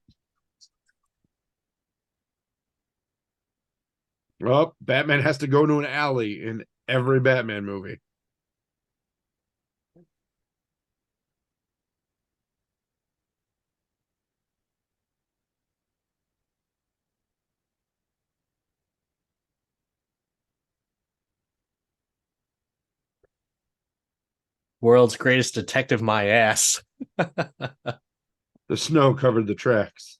Oh, Batman has to go to an alley in every Batman movie. world's greatest detective, my ass. The snow covered the tracks.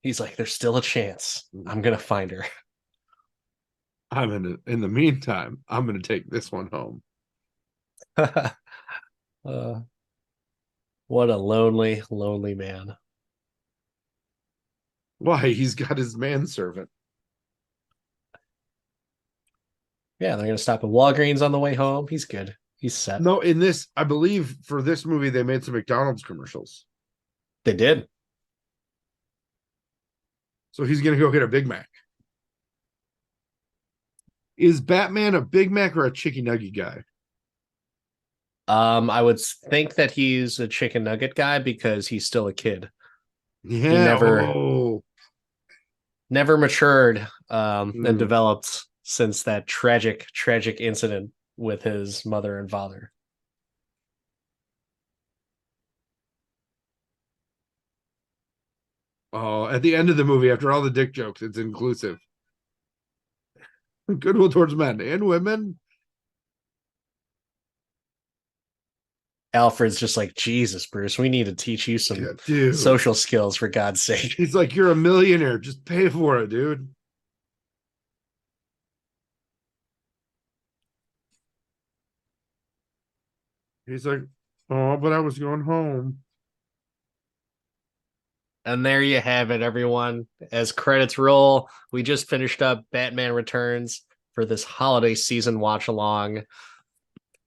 He's like, there's still a chance. I'm gonna find her. In the meantime, I'm gonna take this one home. uh, what a lonely, lonely man. Why? He's got his manservant. Yeah, they're gonna stop at Walgreens on the way home. He's good. He's set. No, in this, I believe for this movie, they made some McDonald's commercials. They did. So he's gonna go get a Big Mac. Is Batman a Big Mac or a chicken nugget guy? I would think that he's a chicken nugget guy because he's still a kid. He Yeah. never Oh. never matured and Mm. developed since that tragic incident with his mother and father. Oh, at the end of the movie, after all the dick jokes, it's inclusive. Goodwill towards men and women. Alfred's just like, Jesus, Bruce, we need to teach you some Yeah, dude. social skills for God's sake. He's like, you're a millionaire. Just pay for it, dude. He's like, oh, but I was going home. And there you have it, everyone. As credits roll, we just finished up Batman Returns for this holiday season watch along.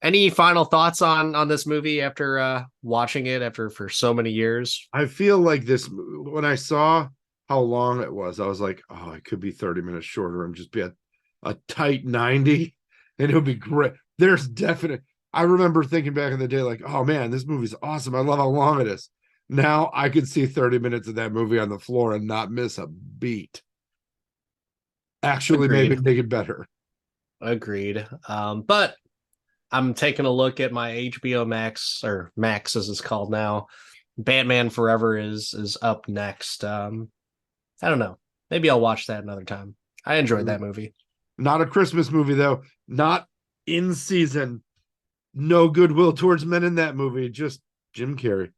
Any final thoughts on this movie after watching it after for so many years? I feel like this, when I saw how long it was, I was like, oh, it could be 30 minutes shorter and just be a tight 90, and it would be great. There's definite, I remember thinking back in the day, like, oh man, this movie's awesome. I love how long it is. Now I could see 30 minutes of that movie on the floor and not miss a beat. Actually, maybe Agreed. make it better. Agreed. But I'm taking a look at my HBO Max or Max as it's called now. Batman Forever is up next. I don't know. Maybe I'll watch that another time. I enjoyed that movie. Not a Christmas movie, though. Not in season. No goodwill towards men in that movie. Just Jim Carrey.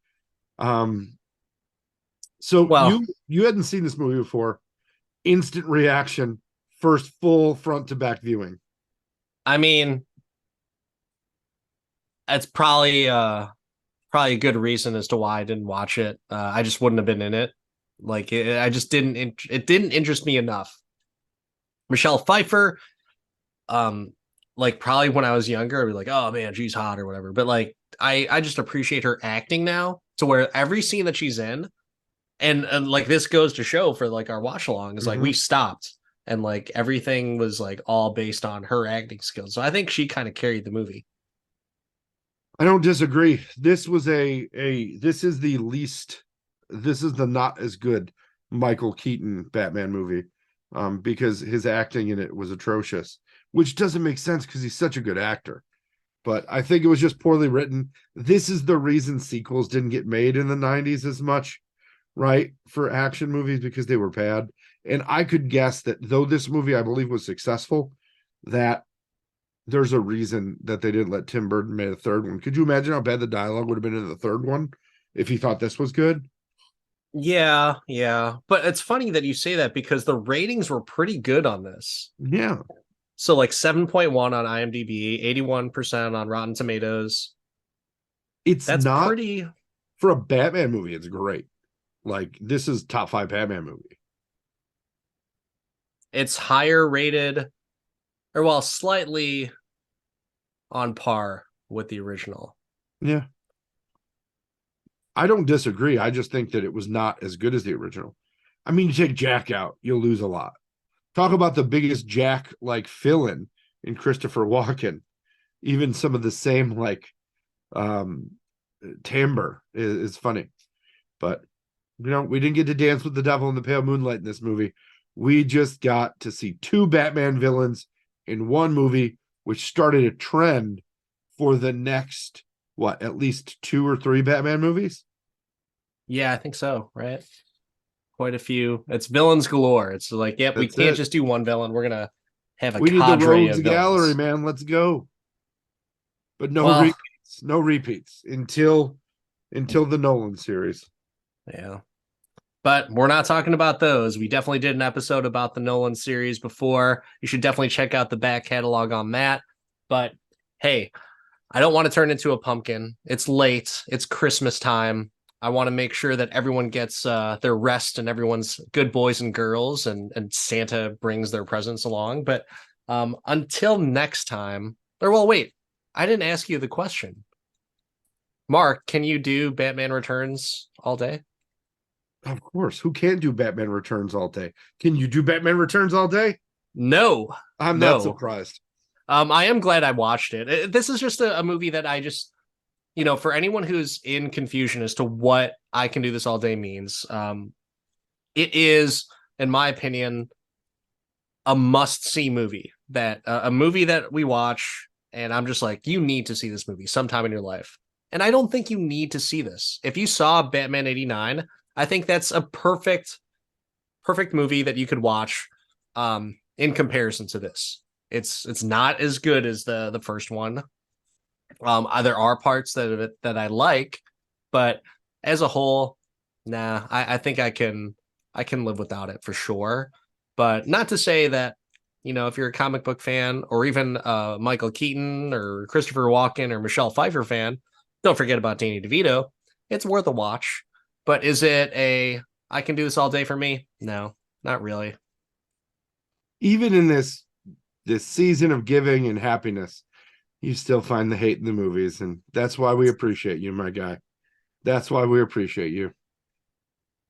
So Well, you hadn't seen this movie before. Instant reaction, first full front to back viewing. I mean, it's probably a good reason as to why I didn't watch it. I just wouldn't have been in it Like I just didn't. It didn't interest me enough. Michelle Pfeiffer, like probably when I was younger, I'd be like, oh man, she's hot or whatever. But like I just appreciate her acting now to where every scene that she's in, and like this goes to show for like our watch along is like we stopped and like everything was like all based on her acting skills. So I think she kind of carried the movie. I don't disagree. This was this is the least, this is the not as good Michael Keaton Batman movie, because his acting in it was atrocious, which doesn't make sense because he's such a good actor. But I think it was just poorly written. This is the reason sequels didn't get made in the 90s as much, right? For action movies, because they were bad. And I could guess that though this movie, I believe, was successful, that there's a reason that they didn't let Tim Burton make a third one. Could you imagine how bad the dialogue would have been in the third one if he thought this was good? Yeah, yeah. But it's funny that you say that because the ratings were pretty good on this. Yeah. So like 7.1 on IMDb, 81% on Rotten Tomatoes. It's That's not pretty for a Batman movie, it's great. Like this is top 5 Batman movie. it's higher rated or well, slightly on par with the original. Yeah. I don't disagree. I just think that it was not as good as the original. I mean, you take Jack out, you'll lose a lot. Talk about the biggest Jack like fill-in in Christopher Walken. Even some of the same like timbre is funny. But we didn't get to dance with the devil in the pale moonlight in this movie. We just got to see 2 Batman villains in one movie, which started a trend for the next at least 2 or 3 Batman movies. Yeah, I think so, right? Quite a few. It's villains galore. It's like, yep, we That's can't it. just do one villain. We're gonna have a We need the cadre rogues of gallery, villains. man. Let's go. But no Well, repeats. No repeats until the Nolan series. yeah. But we're not talking about those. We definitely did an episode about the Nolan series before. You should definitely check out the back catalog on that. But hey, I don't want to turn into a pumpkin. It's late. It's Christmas time. I want to make sure that everyone gets their rest and everyone's good boys and girls, and Santa brings their presents along. But until next time, or well, wait, I didn't ask you the question. Mark, can you do Batman Returns all day? Of course. Who can't do Batman Returns all day? Can you do Batman Returns all day? No, I'm not no. surprised. I am glad I watched it. This is just a movie that I just, for anyone who's in confusion as to what I can do this all day means, it is, in my opinion, a must-see movie. That a movie that we watch, and I'm just like, you need to see this movie sometime in your life. And I don't think you need to see this. If you saw Batman '89, I think that's a perfect movie that you could watch in comparison to this. It's not as good as the first one. There are parts that I like, but as a whole, nah, I think I can live without it for sure. But not to say that, if you're a comic book fan or even Michael Keaton or Christopher Walken or Michelle Pfeiffer fan, don't forget about Danny DeVito. It's worth a watch. But is it I can do this all day for me? No, not really. Even in this season of giving and happiness, you still find the hate in the movies, and that's why we appreciate you, my guy. That's why we appreciate you.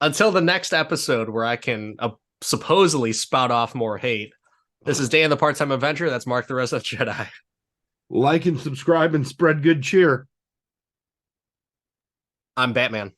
Until the next episode where I can supposedly spout off more hate. This is Dan the Part-Time Adventurer. That's Mark the Resident Jedi. Like and subscribe and spread good cheer. I'm Batman.